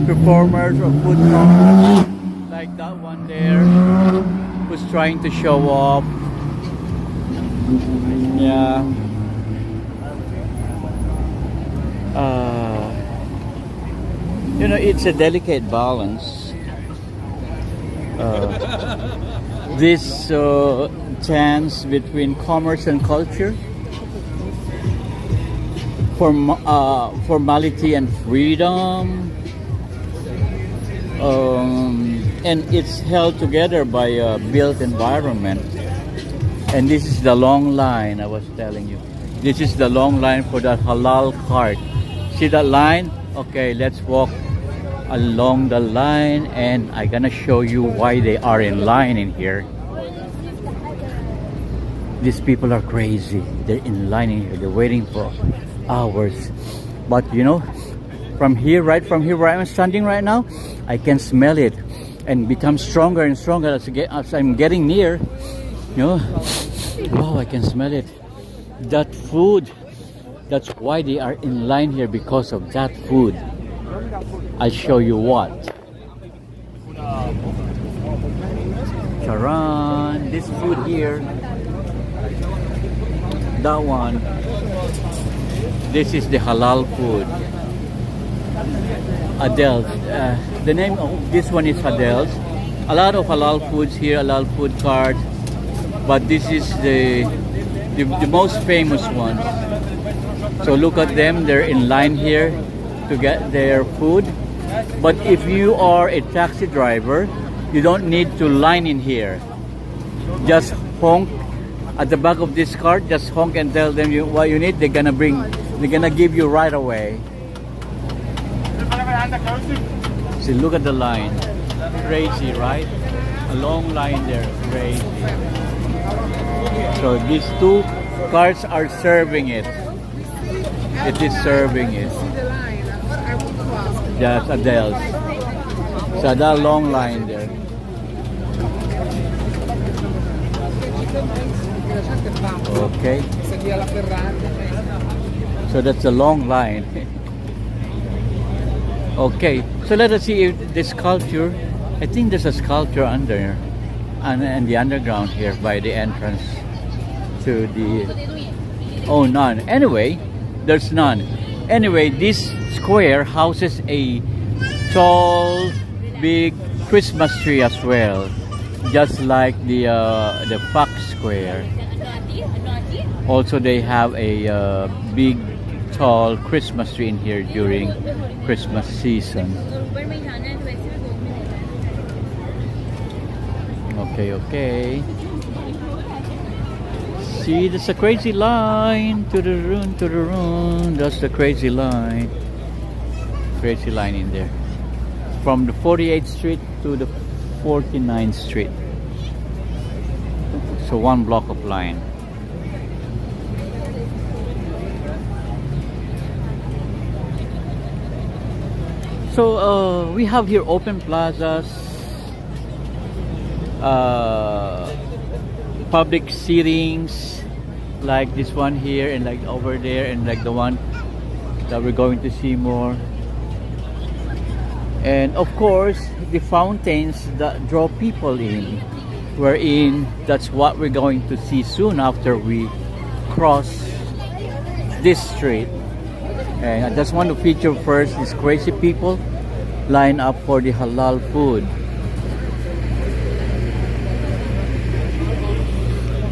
performers or food trucks like that one there who's trying to show off. Yeah. You know, it's a delicate balance. This dance between commerce and culture, formality and freedom, and it's held together by a built environment. And this is the long line I was telling you. This is the long line for that halal cart. See that line? Okay, let's walk along the line and I'm gonna show you why they are in line in here. These people are crazy. They're in line in here. They're waiting for hours. But you know, from here, right from here where I'm standing right now, I can smell it and become stronger and stronger as I'm getting near. You know, wow, I can smell it. That food. That's why they are in line here, because of that food. I'll show you what. Charan, this food here. That one. This is the halal food. Adele's. The name of this one is Adele's. A lot of halal foods here, halal food carts. But this is the most famous one. So look at them, they're in line here to get their food. But if you are a taxi driver, you don't need to line in here. Just honk at the back of this cart, just honk and tell them what you need. They're gonna give you right away. See, look at the line. Crazy, right? A long line there, crazy. So these two carts are serving it. It is serving it. That's Adele's. So that long line there. Okay. So that's a long line. Okay. So let us see if the sculpture. I think there's a sculpture under and the underground here by the entrance to the. Oh, none. Anyway, there's none. Anyway, this square houses a tall, big Christmas tree as well, just like the Fox Square. Also, they have a big, tall Christmas tree in here during Christmas season. Okay. See, there's a crazy line to the room. That's the crazy line. Crazy line in there. From the 48th Street to the 49th Street. So one block of line. So we have here open plazas, public seatings like this one here and like over there and like the one that we're going to see more. And of course the fountains that draw people in, wherein that's what we're going to see soon after we cross this street. And I just want to feature first these crazy people line up for the halal food.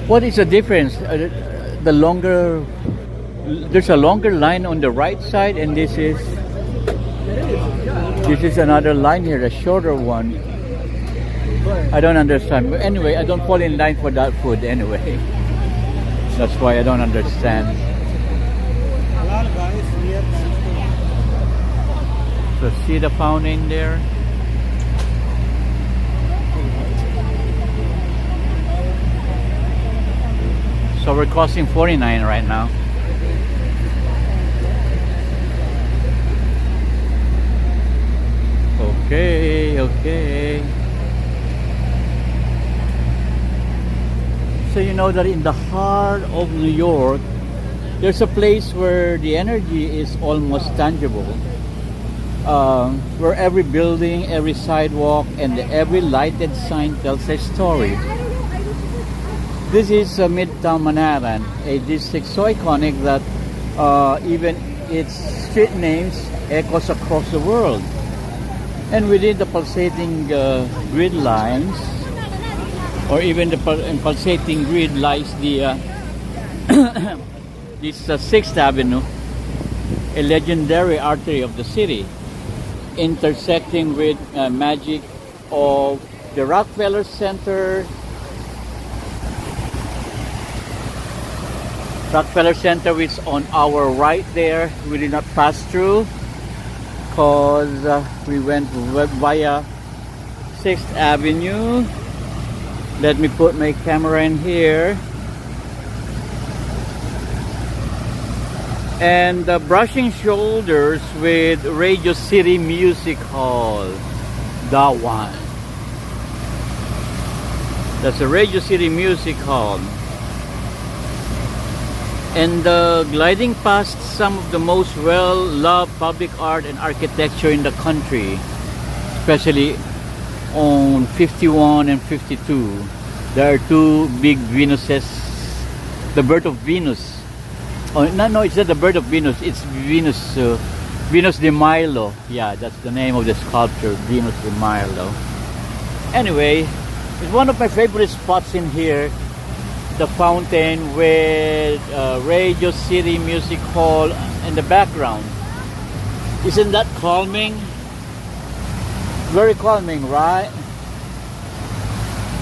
What is the difference? the longer, there's a longer line on the right side, and this is another line here, a shorter one. I don't understand. But anyway, I don't fall in line for that food anyway. That's why I don't understand. So see the fountain there? So we're crossing 49 right now. Okay. So you know that in the heart of New York, there's a place where the energy is almost tangible. Where every building, every sidewalk, and every lighted sign tells a story. This is Midtown Manhattan, a district so iconic that even its street names echoes across the world. And within the pulsating grid lines, or even the pulsating grid, lies the this 6th Avenue, a legendary artery of the city, intersecting with magic of the Rockefeller Center. Rockefeller Center, which is on our right there. We did not pass through because we went via 6th Avenue. Let me put my camera in here. And brushing shoulders with Radio City Music Hall. That one. That's the Radio City Music Hall. And gliding past some of the most well-loved public art and architecture in the country, especially on 51 and 52. There are two big Venuses. The Birth of Venus. Oh, no, it's not the Birth of Venus. It's Venus, Venus de Milo. Yeah, that's the name of the sculpture, Venus de Milo. Anyway, it's one of my favorite spots in here. The fountain with Radio City Music Hall in the background. Isn't that calming? Very calming, right?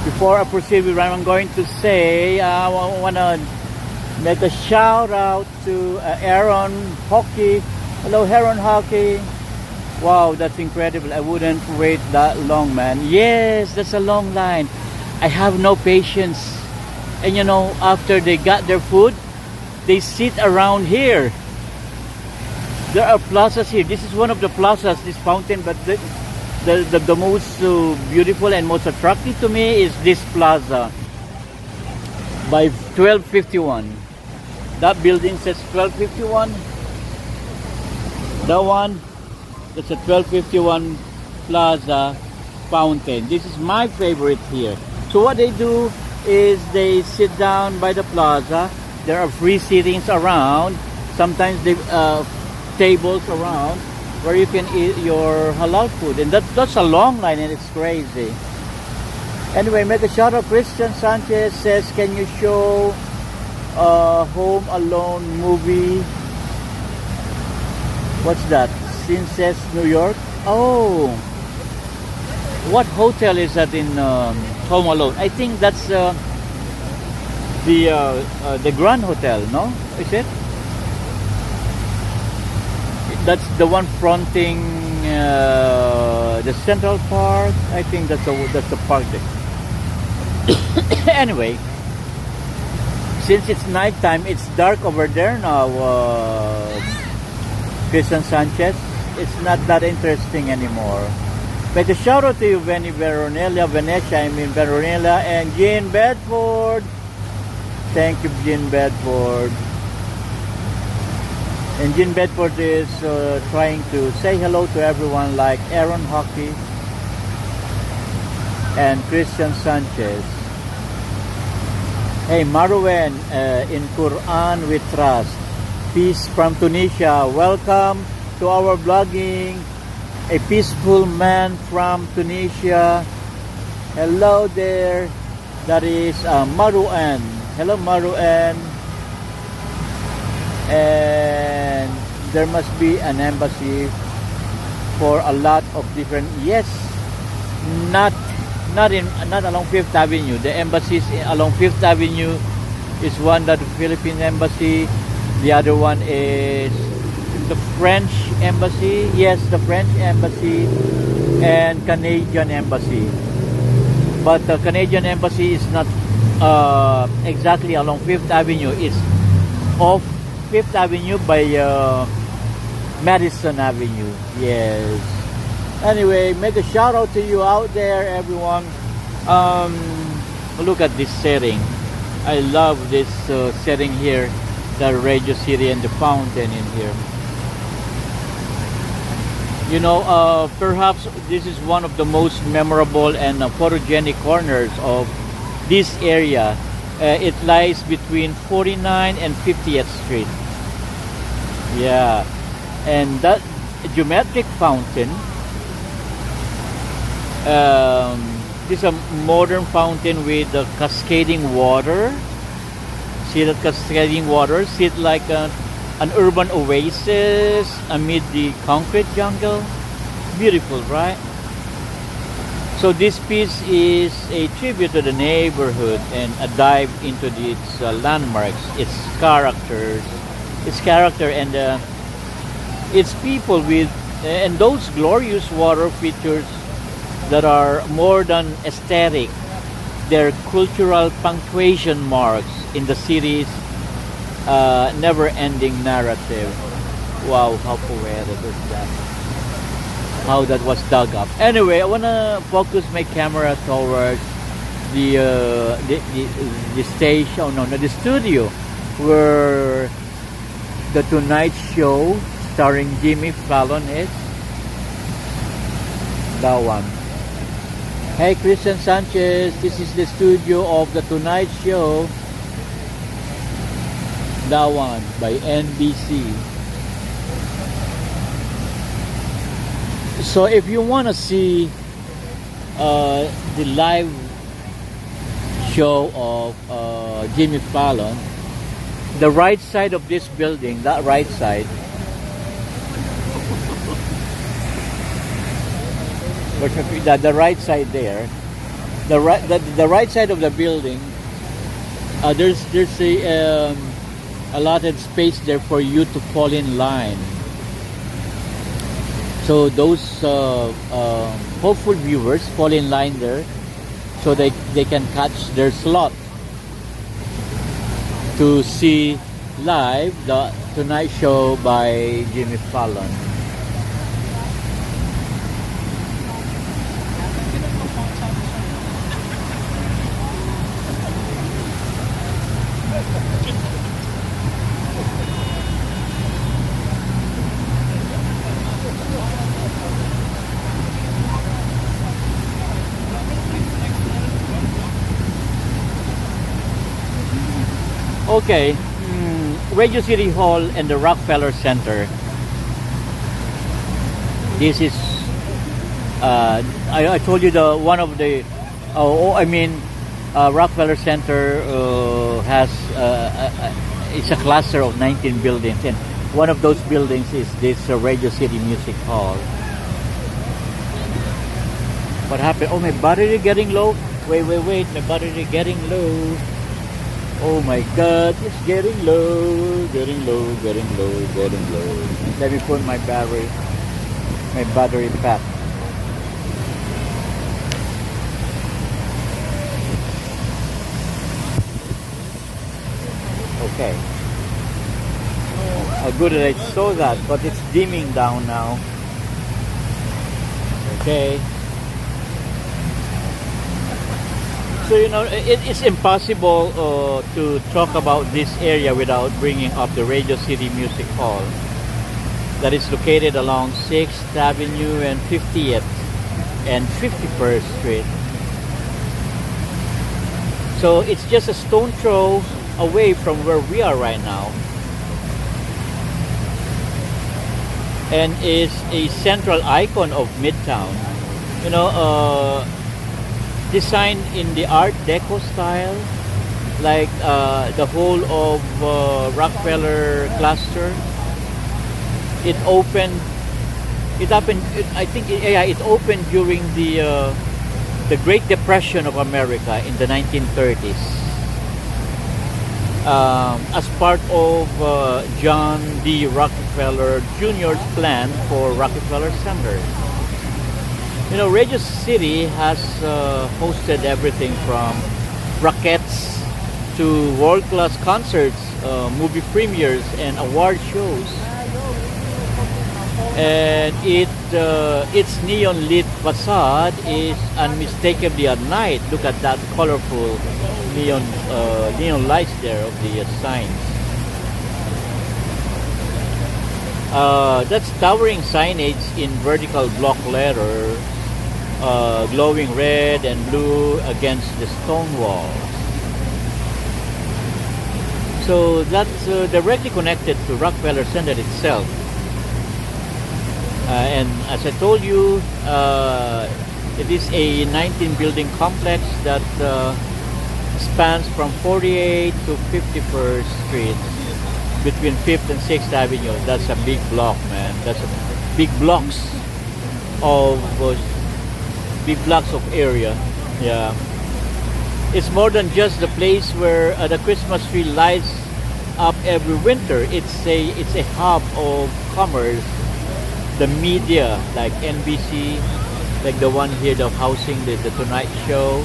Before I proceed with what I'm going to say, I want to make a shout out to Aaron Hockey. Hello, Aaron Hockey. Wow, that's incredible. I wouldn't wait that long, man. Yes, that's a long line. I have no patience. And you know, after they got their food, they sit around here. There are plazas here. This is one of the plazas, this fountain, but the most beautiful and most attractive to me is this plaza by 1251. That building says 1251. That one, that's a 1251 plaza fountain. This is my favorite here. So what they do is they sit down by the plaza. There are free sittings around. Sometimes they tables around where you can eat your halal food, and that's a long line and it's crazy. Anyway, make a shout out. Christian Sanchez says, can you show Home Alone movie? What's that? Princess, New York? Oh, what hotel is that in Home Alone? I think that's the Grand Hotel, no? Is it? That's the one fronting the Central Park. I think that's the park there. Anyway, since it's nighttime, it's dark over there now. Christian Sanchez, it's not that interesting anymore. But a shout out to you, Veronella, Venetia, Veronella, and Jean Bedford. Thank you, Jean Bedford. And Jean Bedford is trying to say hello to everyone like Aaron Hockey and Christian Sanchez. Hey, Marwen, in Quran we trust. Peace from Tunisia. Welcome to our vlogging. A peaceful man from Tunisia. Hello there. That is Marwan. Hello, Marwan. and there must be an embassy for a lot of different. Yes, not not along Fifth Avenue. The embassies along Fifth Avenue is one, that the Philippine embassy. The other one is the French embassy. Yes, the French embassy and Canadian embassy. But the Canadian embassy is not exactly along Fifth Avenue. It's off Fifth Avenue by Madison Avenue. Yes. Anyway, make a shout out to you out there, everyone. Look at this setting. I love this setting here, the Radio City and the fountain in here. You know, perhaps this is one of the most memorable and photogenic corners of this area. It lies between 49 and 50th Street. Yeah, and that geometric fountain, this is a modern fountain with cascading water. See that cascading water? See it like an urban oasis amid the concrete jungle. Beautiful, right? So this piece is a tribute to the neighborhood and a dive into its landmarks, its character, and its people with and those glorious water features that are more than aesthetic. They're cultural punctuation marks in the city's never-ending narrative. Wow, how poetic is that? How that was dug up. Anyway, I wanna focus my camera towards the stage. Oh no, the studio where the Tonight Show starring Jimmy Fallon is. That one. Hey, Christian Sanchez, this is the studio of the Tonight Show. That one by NBC. So if you want to see the live show of Jimmy Fallon, the right side of this building, that right side, the right side there, the right side of the building, there's a allotted space there for you to fall in line. So those hopeful viewers fall in line there, so they can catch their slot to see live the Tonight Show by Jimmy Fallon. Okay, Radio City Hall and the Rockefeller Center. This is, I told you one of the, Rockefeller Center has, it's a cluster of 19 buildings, and one of those buildings is this Radio City Music Hall. What happened? Oh, my battery getting low. Wait, my battery getting low. Oh my God, it's getting low. Let me put my battery pack. Okay. Good that I saw that, but it's dimming down now. Okay. So, you know, it's impossible to talk about this area without bringing up the Radio City Music Hall that is located along 6th Avenue and 50th and 51st Street. So it's just a stone throw away from where we are right now, and is a central icon of Midtown. You know, designed in the Art Deco style, like the whole of Rockefeller cluster. It opened. It happened. I think. Yeah, it opened during the Great Depression of America in the 1930s, as part of John D. Rockefeller Jr.'s plan for Rockefeller Center. You know, Radio City has hosted everything from rackettes to world-class concerts, movie premieres, and award shows. And its neon-lit facade is unmistakably at night. Look at that colorful neon lights there of the signs. That's towering signage in vertical block letter, glowing red and blue against the stone walls. So that's directly connected to Rockefeller Center itself. And as I told you, it is a 19-building complex that spans from 48 to 51st Street between 5th and 6th Avenue. That's a big block, man. That's a big blocks of area. Yeah, it's more than just the place where the Christmas tree lights up every winter. It's a hub of commerce. The media like NBC, like the one here, the housing, the Tonight Show,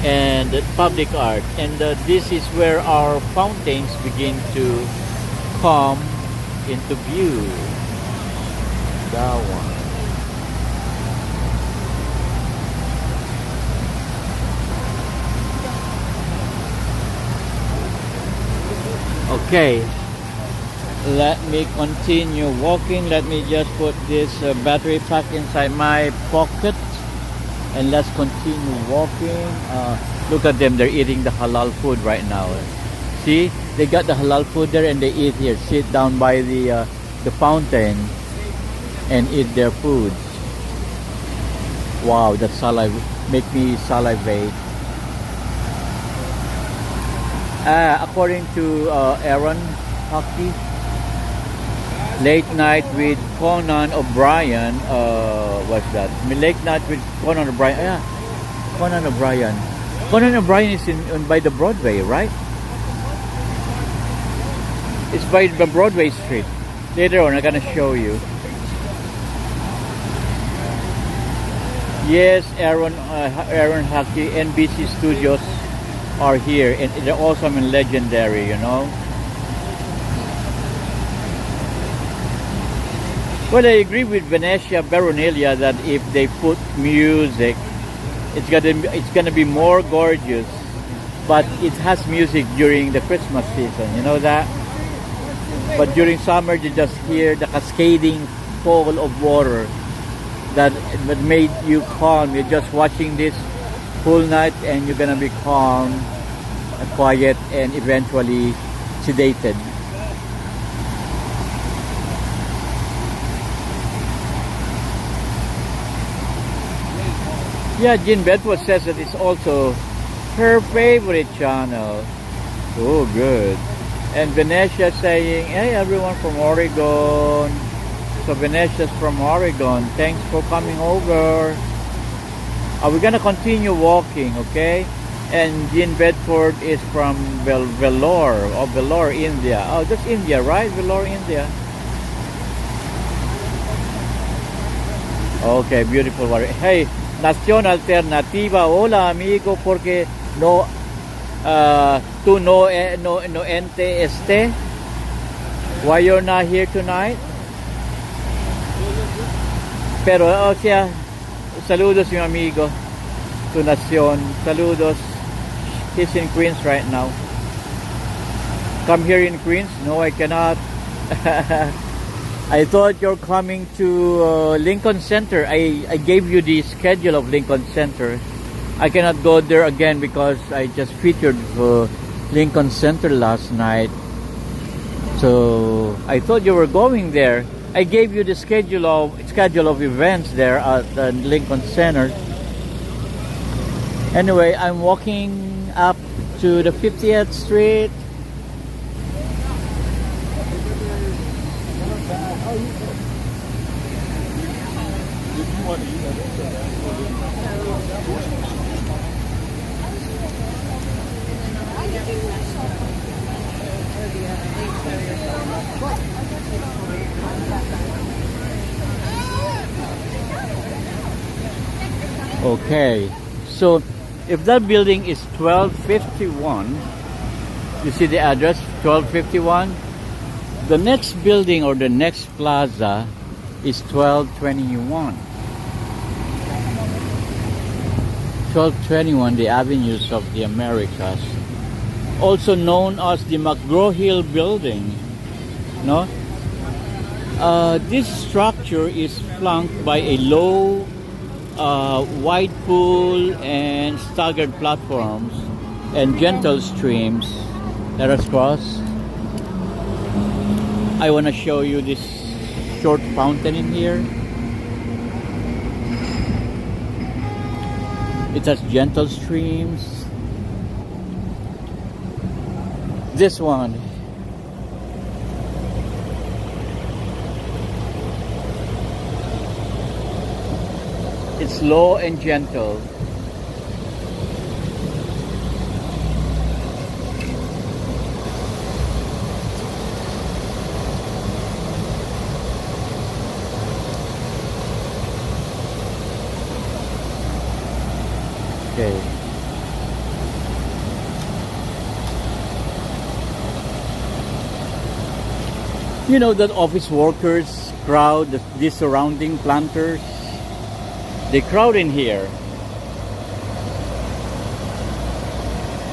and the public art. And this is where our fountains begin to come into view. That one. Okay, let me continue walking. Let me just put this battery pack inside my pocket and let's continue walking. Look at them, they're eating the halal food right now. See, they got the halal food there and they eat here. Sit down by the fountain and eat their food. Wow, that make me salivate. According to Aaron Hockey, Late Night with Conan O'Brien. What's that? Late Night with Conan O'Brien. Yeah, Conan O'Brien. Conan O'Brien is by the Broadway, right? It's by the Broadway Street. Later on, I'm gonna show you. Yes, Aaron Hockey, NBC Studios are here, and they're also legendary, you know. Well, I agree with Venetia Baronelia that if they put music, it's gonna be more gorgeous. But it has music during the Christmas season, you know that. But during summer, you just hear the cascading fall of water that made you calm. You're just watching this whole night, and you're gonna be calm, quiet, and eventually sedated. Yeah, Jean Bedford says that it's also her favorite channel. Oh, good. And Venetia saying, hey, everyone from Oregon. So Venetia's from Oregon. Thanks for coming over. We're gonna continue walking, okay? And Jean Bedford is from Vellore, India. Oh, that's India, right? Vellore, India. Okay, beautiful water. Hey, Nación Alternativa, hola amigo, porque no, tú no ente este. Why you're not here tonight? Pero, o sea, saludos mi amigo, tu nación, saludos. He's in Queens right now. Come here in Queens? No, I cannot. I thought you're coming to Lincoln Center. I gave you the schedule of Lincoln Center. I cannot go there again because I just featured Lincoln Center last night. So I thought you were going there. I gave you the schedule of events there at the Lincoln Center. Anyway, I'm walking up to the 50th Street. Okay, so if that building is 1251, you see the address 1251, the next building or the next plaza is 1221. 1221, the Avenues of the Americas, also known as the McGraw-Hill Building. No, this structure is flanked by a low wide pool and staggered platforms and gentle streams that are crossed. I want to show you this short fountain in here. It has gentle streams. This one, it's low and gentle. Okay. You know that office workers crowd these surrounding planters. They crowd in here,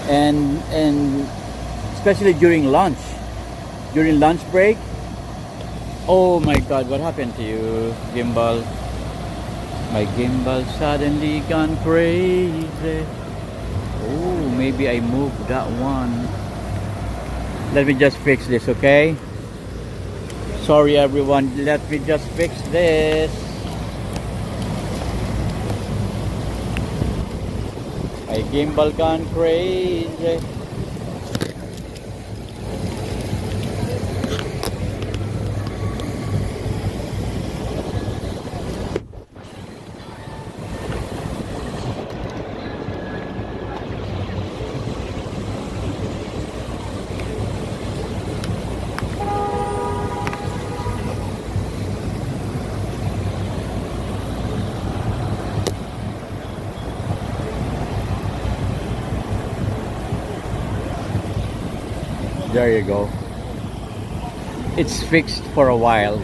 and especially during lunch break. Oh my God, what happened to you, gimbal? My gimbal suddenly gone crazy. Oh, maybe I moved that one. Let me just fix this, okay? Sorry everyone, let me just fix this. My gimbal gone crazy. There you go. It's fixed for a while.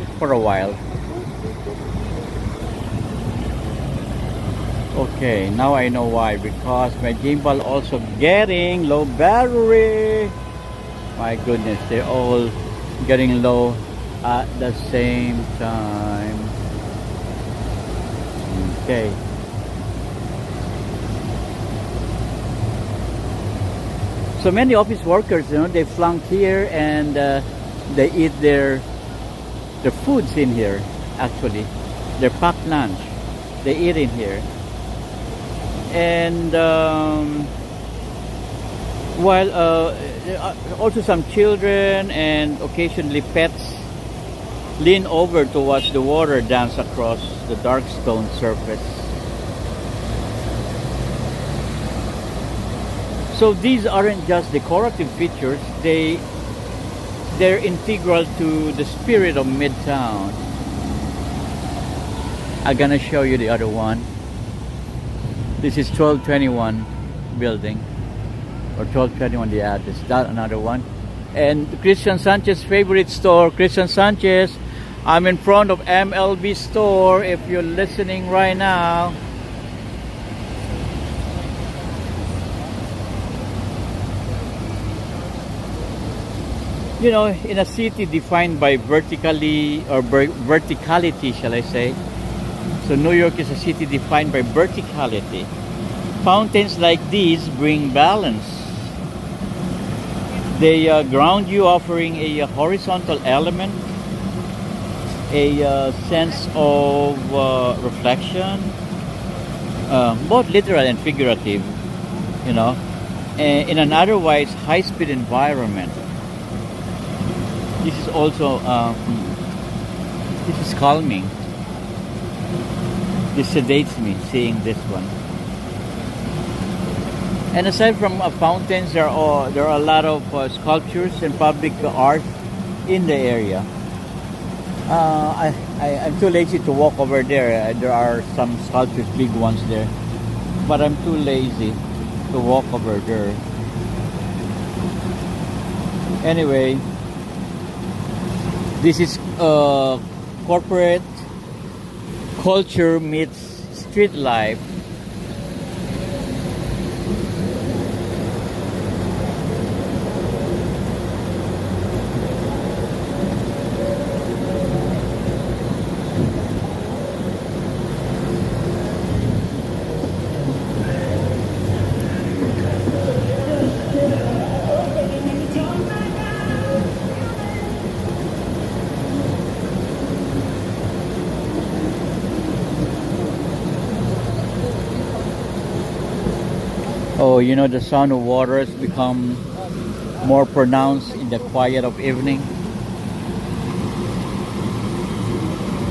Okay, now I know why. Because my gimbal also getting low battery. My goodness, they're all getting low at the same time. Okay. So many office workers, you know, they flunk here and they eat their foods in here. Actually, their packed lunch, they eat in here. And while there are also some children and occasionally pets lean over to watch the water dance across the dark stone surface. So these aren't just decorative features, they're integral to the spirit of Midtown. I'm gonna show you the other one. This is 1221 building, or 1221 the address. That another one. And Christian Sanchez's favorite store, Christian Sanchez. I'm in front of MLB store if you're listening right now. You know, in a city defined by verticality, shall I say. So New York is a city defined by verticality. Fountains like these bring balance. They ground you, offering a horizontal element, a sense of reflection, both literal and figurative. you know, in an otherwise high-speed environment. This is also this is calming. This sedates me seeing this one. And aside from fountains, there are a lot of sculptures and public art in the area. I'm too lazy to walk over there. There are some sculptures, big ones there, but I'm too lazy to walk over there. Anyway, this is corporate culture meets street life. Oh, you know, the sound of water has become more pronounced in the quiet of evening.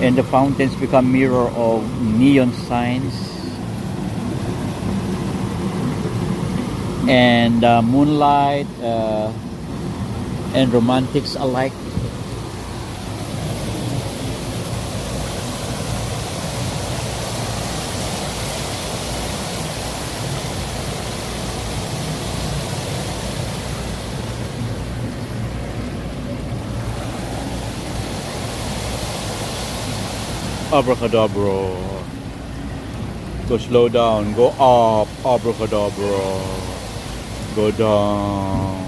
And the fountains become mirror of neon signs. And moonlight and romantics alike. Abracadabra. Go slow down. Go up. Abracadabra. Go down.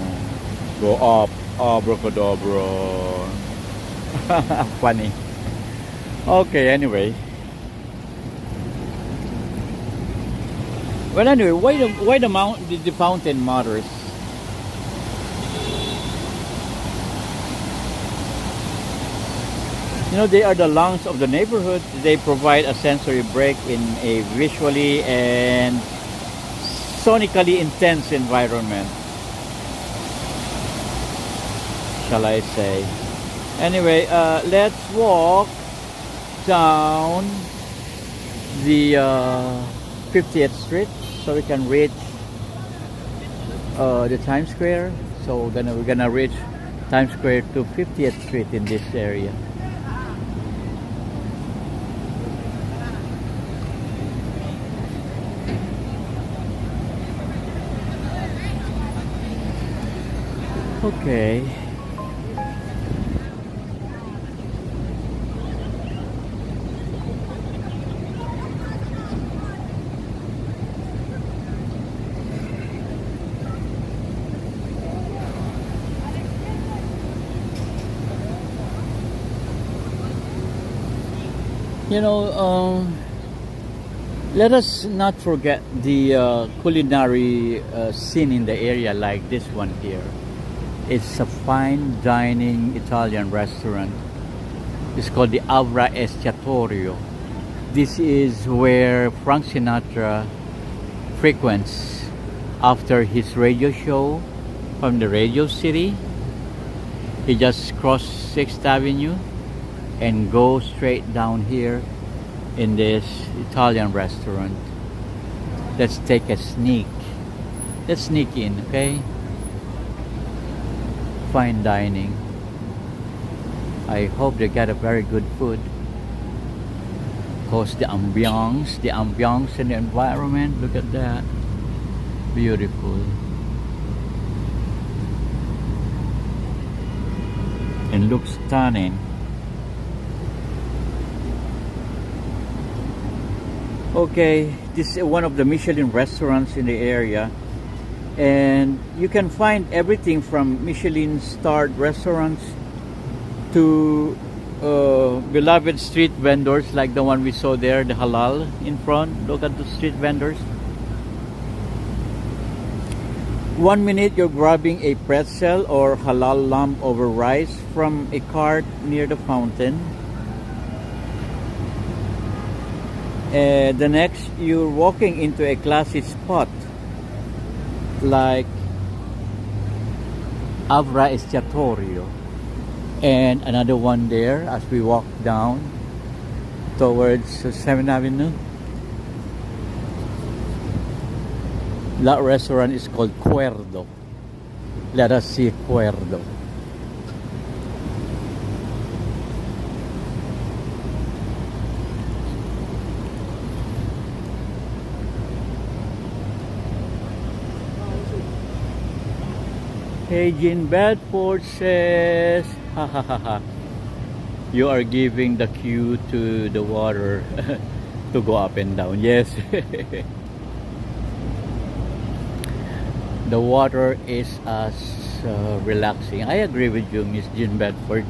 Go up. Abracadabra. Funny. Okay, anyway. Well, anyway, why the fountain matters? You know, they are the lungs of the neighborhood. They provide a sensory break in a visually and sonically intense environment, shall I say. Anyway, let's walk down the 50th Street so we can reach the Times Square. So we're gonna reach Times Square to 50th Street in this area. Okay. You know, let us not forget the culinary scene in the area like this one here. It's a fine dining Italian restaurant. It's called the Avra Estiatorio. This is where Frank Sinatra frequents after his radio show from the Radio City. He just crossed 6th Avenue and goes straight down here in this Italian restaurant. Let's take a sneak. Let's sneak in, okay? Fine dining. I hope they get a very good food. Because the ambiance and the environment, look at that. Beautiful. And looks stunning. Okay, this is one of the Michelin restaurants in the area. And you can find everything from Michelin starred restaurants to beloved street vendors like the one we saw there, the halal in front. Look at the street vendors. 1 minute you're grabbing a pretzel or halal lamb over rice from a cart near the fountain. The next, you're walking into a classy spot like Avra Estiatorio, and another one there as we walk down towards 7th Avenue. That restaurant is called Cuerdo. Let us see Cuerdo. Hey, Jean Bedford says, ha ha ha ha, you are giving the cue to the water to go up and down. Yes. The water is as relaxing. I agree with you, Miss Jean Bedford.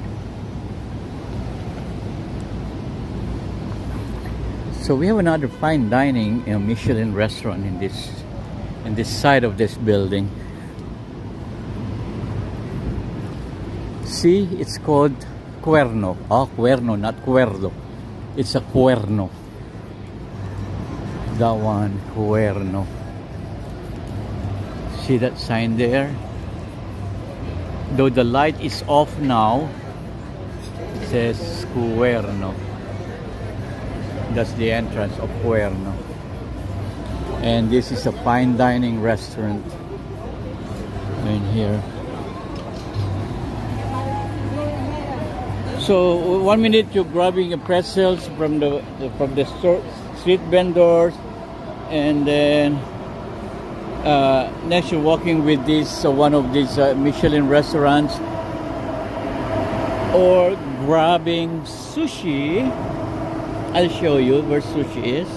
So we have another fine dining Michelin restaurant in this side of this building. See, it's called Cuerno. Oh, Cuerno, not Cuerdo. It's a Cuerno. That one, Cuerno. See that sign there? Though the light is off now, it says Cuerno. That's the entrance of Cuerno. And this is a fine dining restaurant in here. So 1 minute you're grabbing a pretzels from the street vendors, and then next you're walking with this one of these Michelin restaurants, or grabbing sushi. I'll show you where sushi is.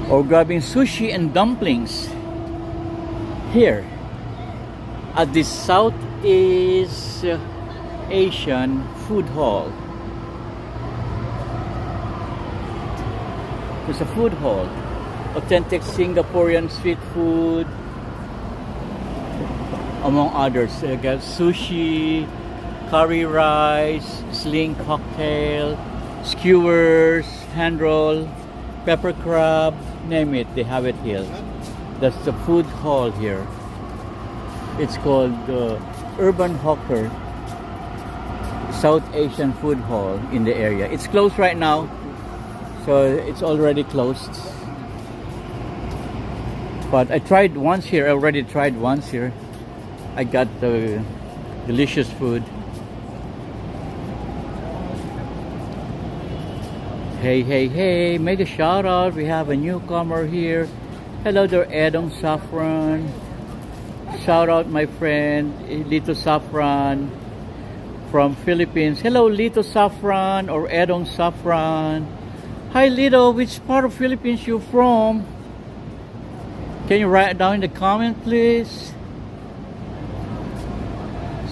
Or grabbing sushi and dumplings here at the Southeast Asian Food Hall. It's a food hall. Authentic Singaporean street food, among others. You got sushi, curry rice, sling cocktail, skewers, hand roll, pepper crab, name it, they have it here. That's the food hall here. It's called Urban Hawker South Asian Food Hall in the area. It's closed right now, so it's already closed. But I tried once here, I already tried once here. I got the delicious food. Hey, hey, hey, make a shout out. We have a newcomer here. Hello there, Edong Safran. Shout out my friend, Lito Safran from Philippines. Hello, Lito Safran or Edong Safran. Hi, Lito, which part of Philippines you from? Can you write down in the comment, please?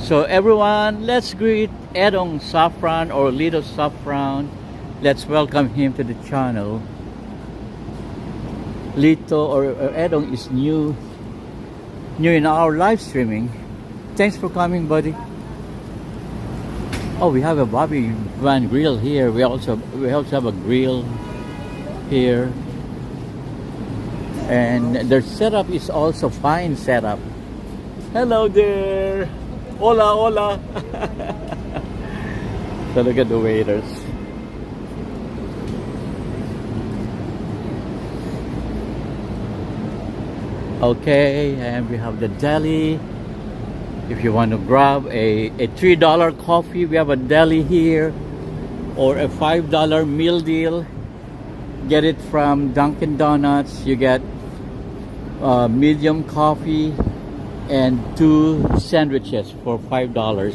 So everyone, let's greet Edong Safran or Lito Safran. Let's welcome him to the channel. Lito or Edong is new in our live streaming. Thanks for coming, buddy. Oh, we have a Bobby Van grill here. We also have a grill here, and their setup is also fine setup. Hello there. Hola, hola. So look at the waiters. Okay, and we have the deli. If you want to grab a $3 coffee, we have a deli here, or a $5 meal deal. Get it from Dunkin' Donuts. You get medium coffee and 2 sandwiches for $5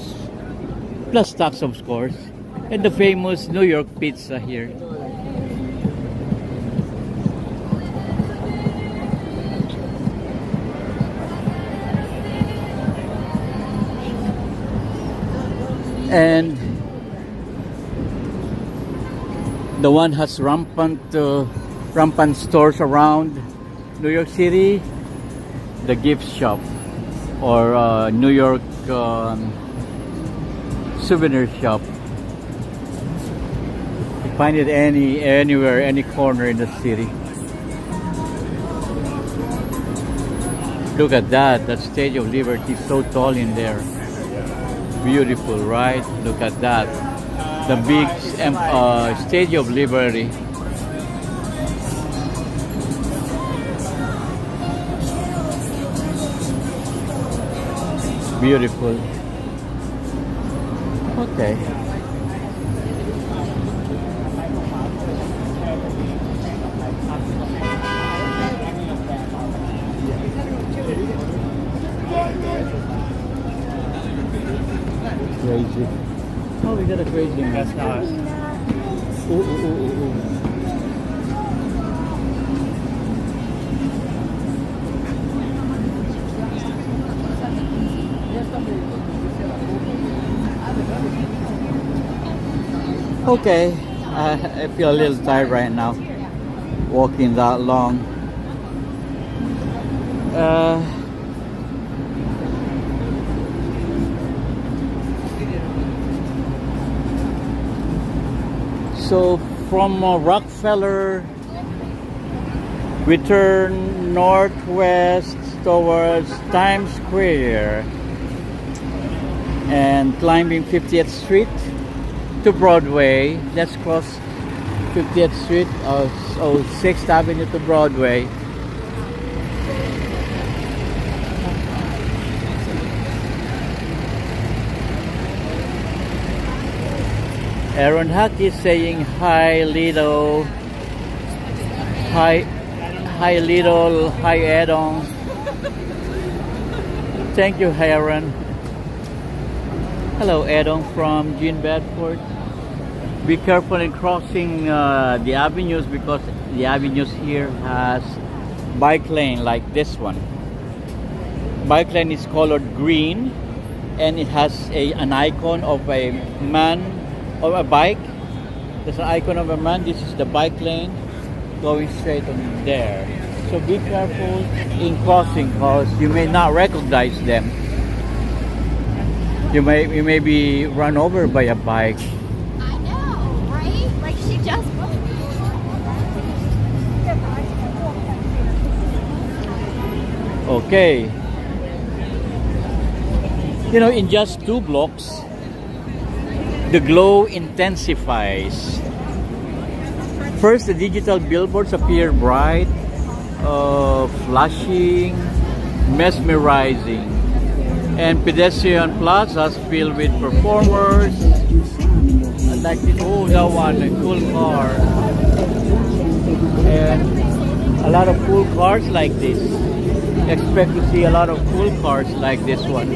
plus tax, of course, and the famous New York pizza here. And the one has rampant stores around New York City, the gift shop, or New York souvenir shop. find it anywhere, any corner in the city. Look at that. That Statue of Liberty is so tall in there. Beautiful, right? Look at that. The big Statue of Liberty. Beautiful. Okay. Crazy. Oh, we got a crazy man. That's not. Ooh, ooh, ooh, ooh, ooh. Okay, I feel a little tired right now, walking that long. So from Rockefeller, we turn northwest towards Times Square and climbing 50th Street to Broadway. Let's cross 50th Street, 6th Avenue to Broadway. Aaron Hack is saying hi Lido, hi Lido, hi Edon. Thank you, Aaron. Hello, Edon from Jean Bedford. Be careful in crossing the avenues because the avenues here has bike lane like this one. Bike lane is colored green and it has an icon of a man or a bike. There's an icon of a man. This is the bike lane going straight on there. So be careful in crossing because you may not recognize them. You may be run over by a bike. I know, right? Like she just Okay. You know, in just 2 blocks, the glow intensifies. First, the digital billboards appear bright, flashing, mesmerizing, and pedestrian plazas filled with performers. I like this. Oh, that one, a cool car. And a lot of cool cars like this. Expect to see a lot of cool cars like this one.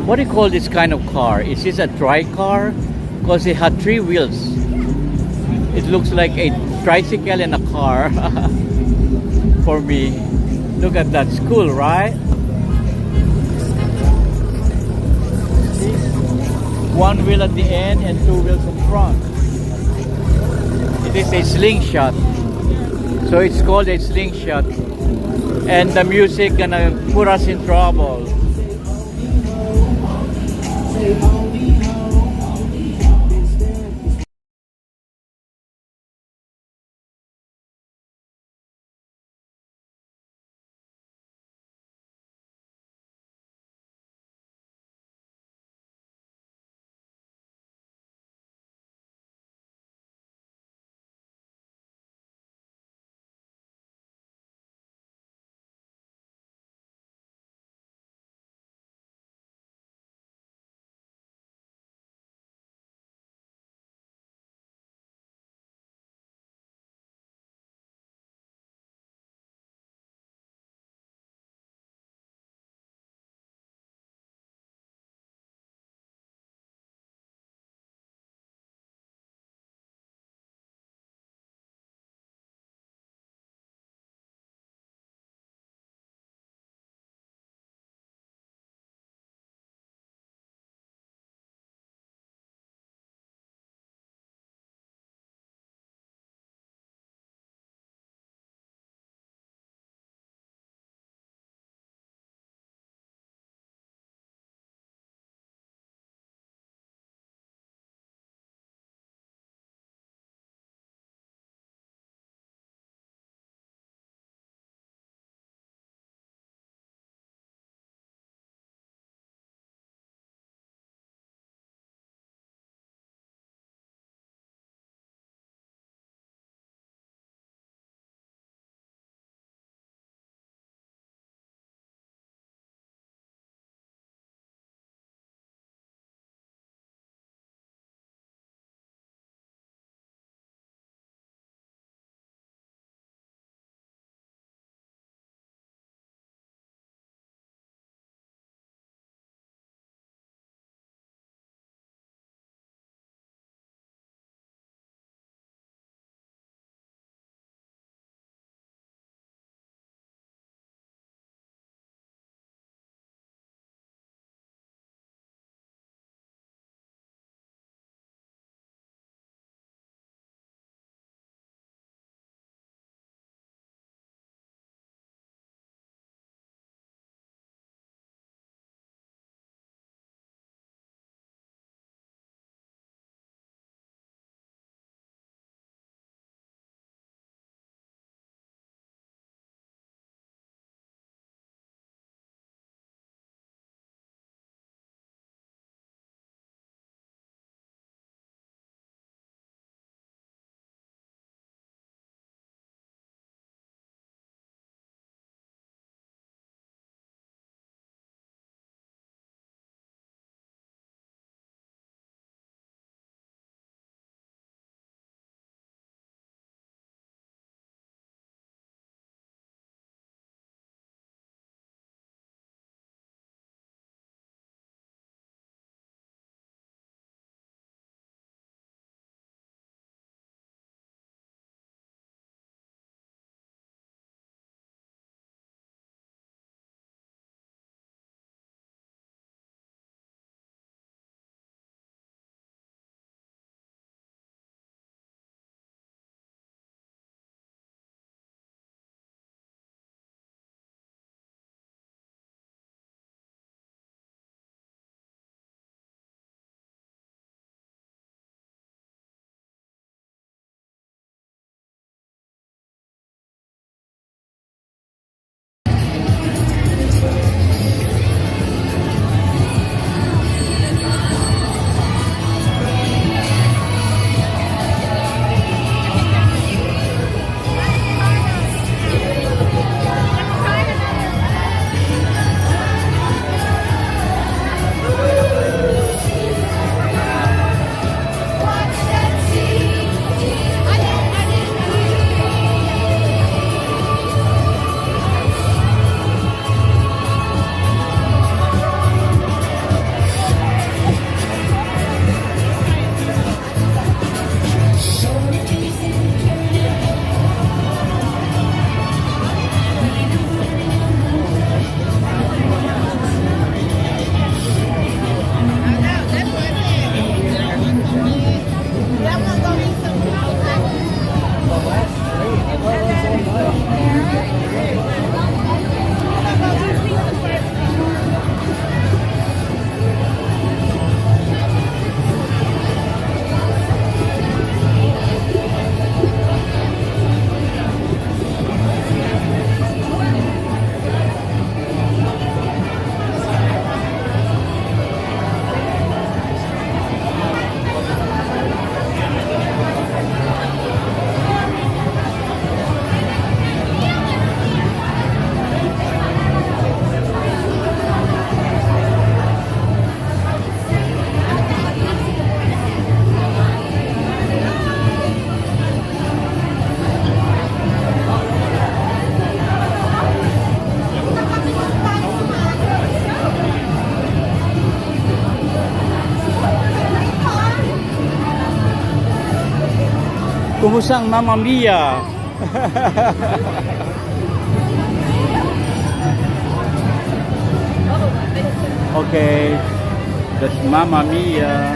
What do you call this kind of car? Is this a dry car? Because it had 3 wheels. It looks like a tricycle and a car for me. Look at that, it's cool, right? See? 1 wheel at the end and 2 wheels in front. It is a slingshot. So it's called a slingshot. And the music gonna put us in trouble. Kumusta ang Mamma Mia? Okay, that's Mamma Mia.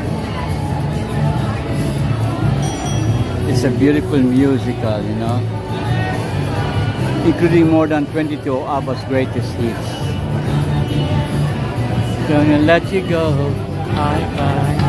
It's a beautiful musical, you know, including more than 22 of ABBA's greatest hits. Gonna let you go, bye bye.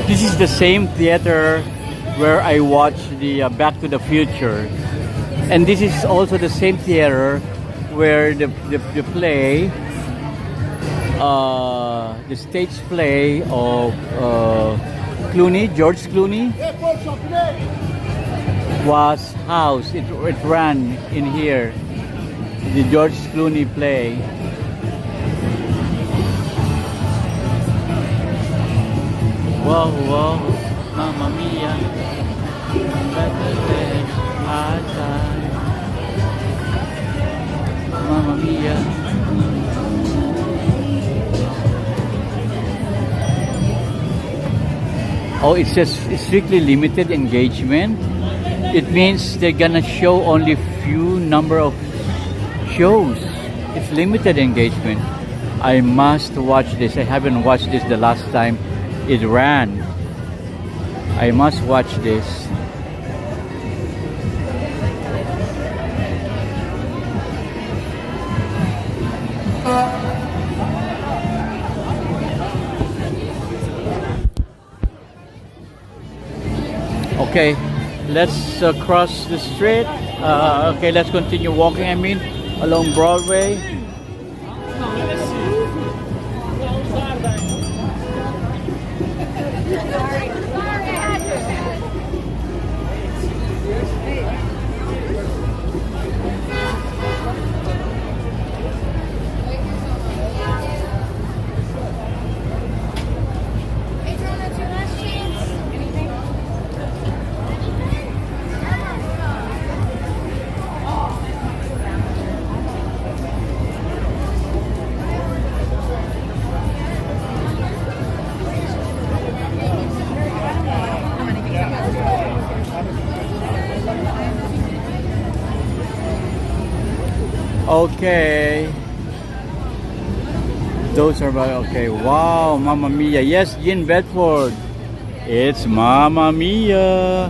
This is the same theater where I watched the Back to the Future, and this is also the same theater where the play, the stage play of George Clooney, was housed. It ran in here. The George Clooney play. Whoa, whoa, Mamma Mia, Mamma Mia. Oh, it says strictly limited engagement. It means they're gonna show only few number of shows. It's limited engagement. I must watch this. I haven't watched this the last time it ran. I must watch this. Okay, let's cross the street. Okay, let's continue walking. I mean, along Broadway. Okay, those are okay. Wow, Mamma Mia. Yes, Jean Bedford. It's Mamma Mia.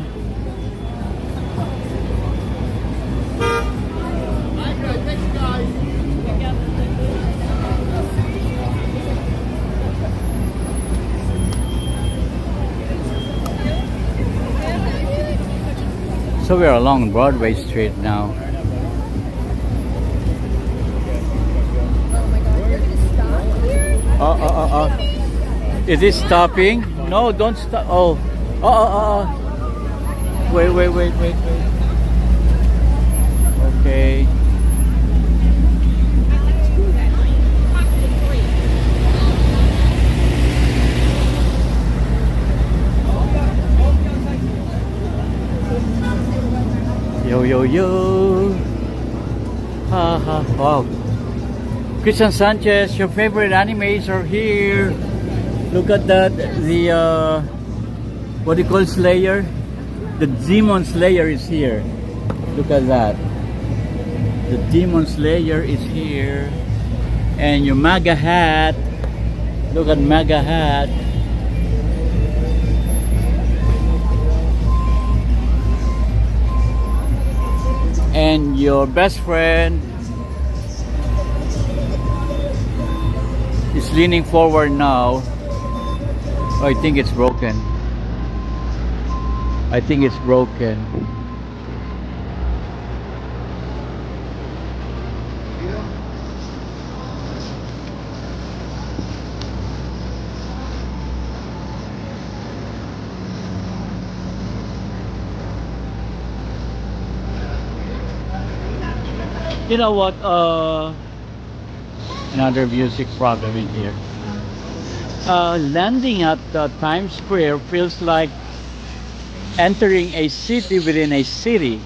So we're along Broadway Street now. Is it stopping? No, don't stop. Oh. Wait. Okay. Yo. Ha. Wow. Christian Sanchez, your favorite animes are here. Look at that. The what do you call Slayer? The Demon Slayer is here. Look at that. The Demon Slayer is here. And your MAGA hat. Look at MAGA hat. And your best friend is leaning forward now. Oh, I think it's broken. You know what? Another music program in here. Landing at Times Square feels like entering a city within a city.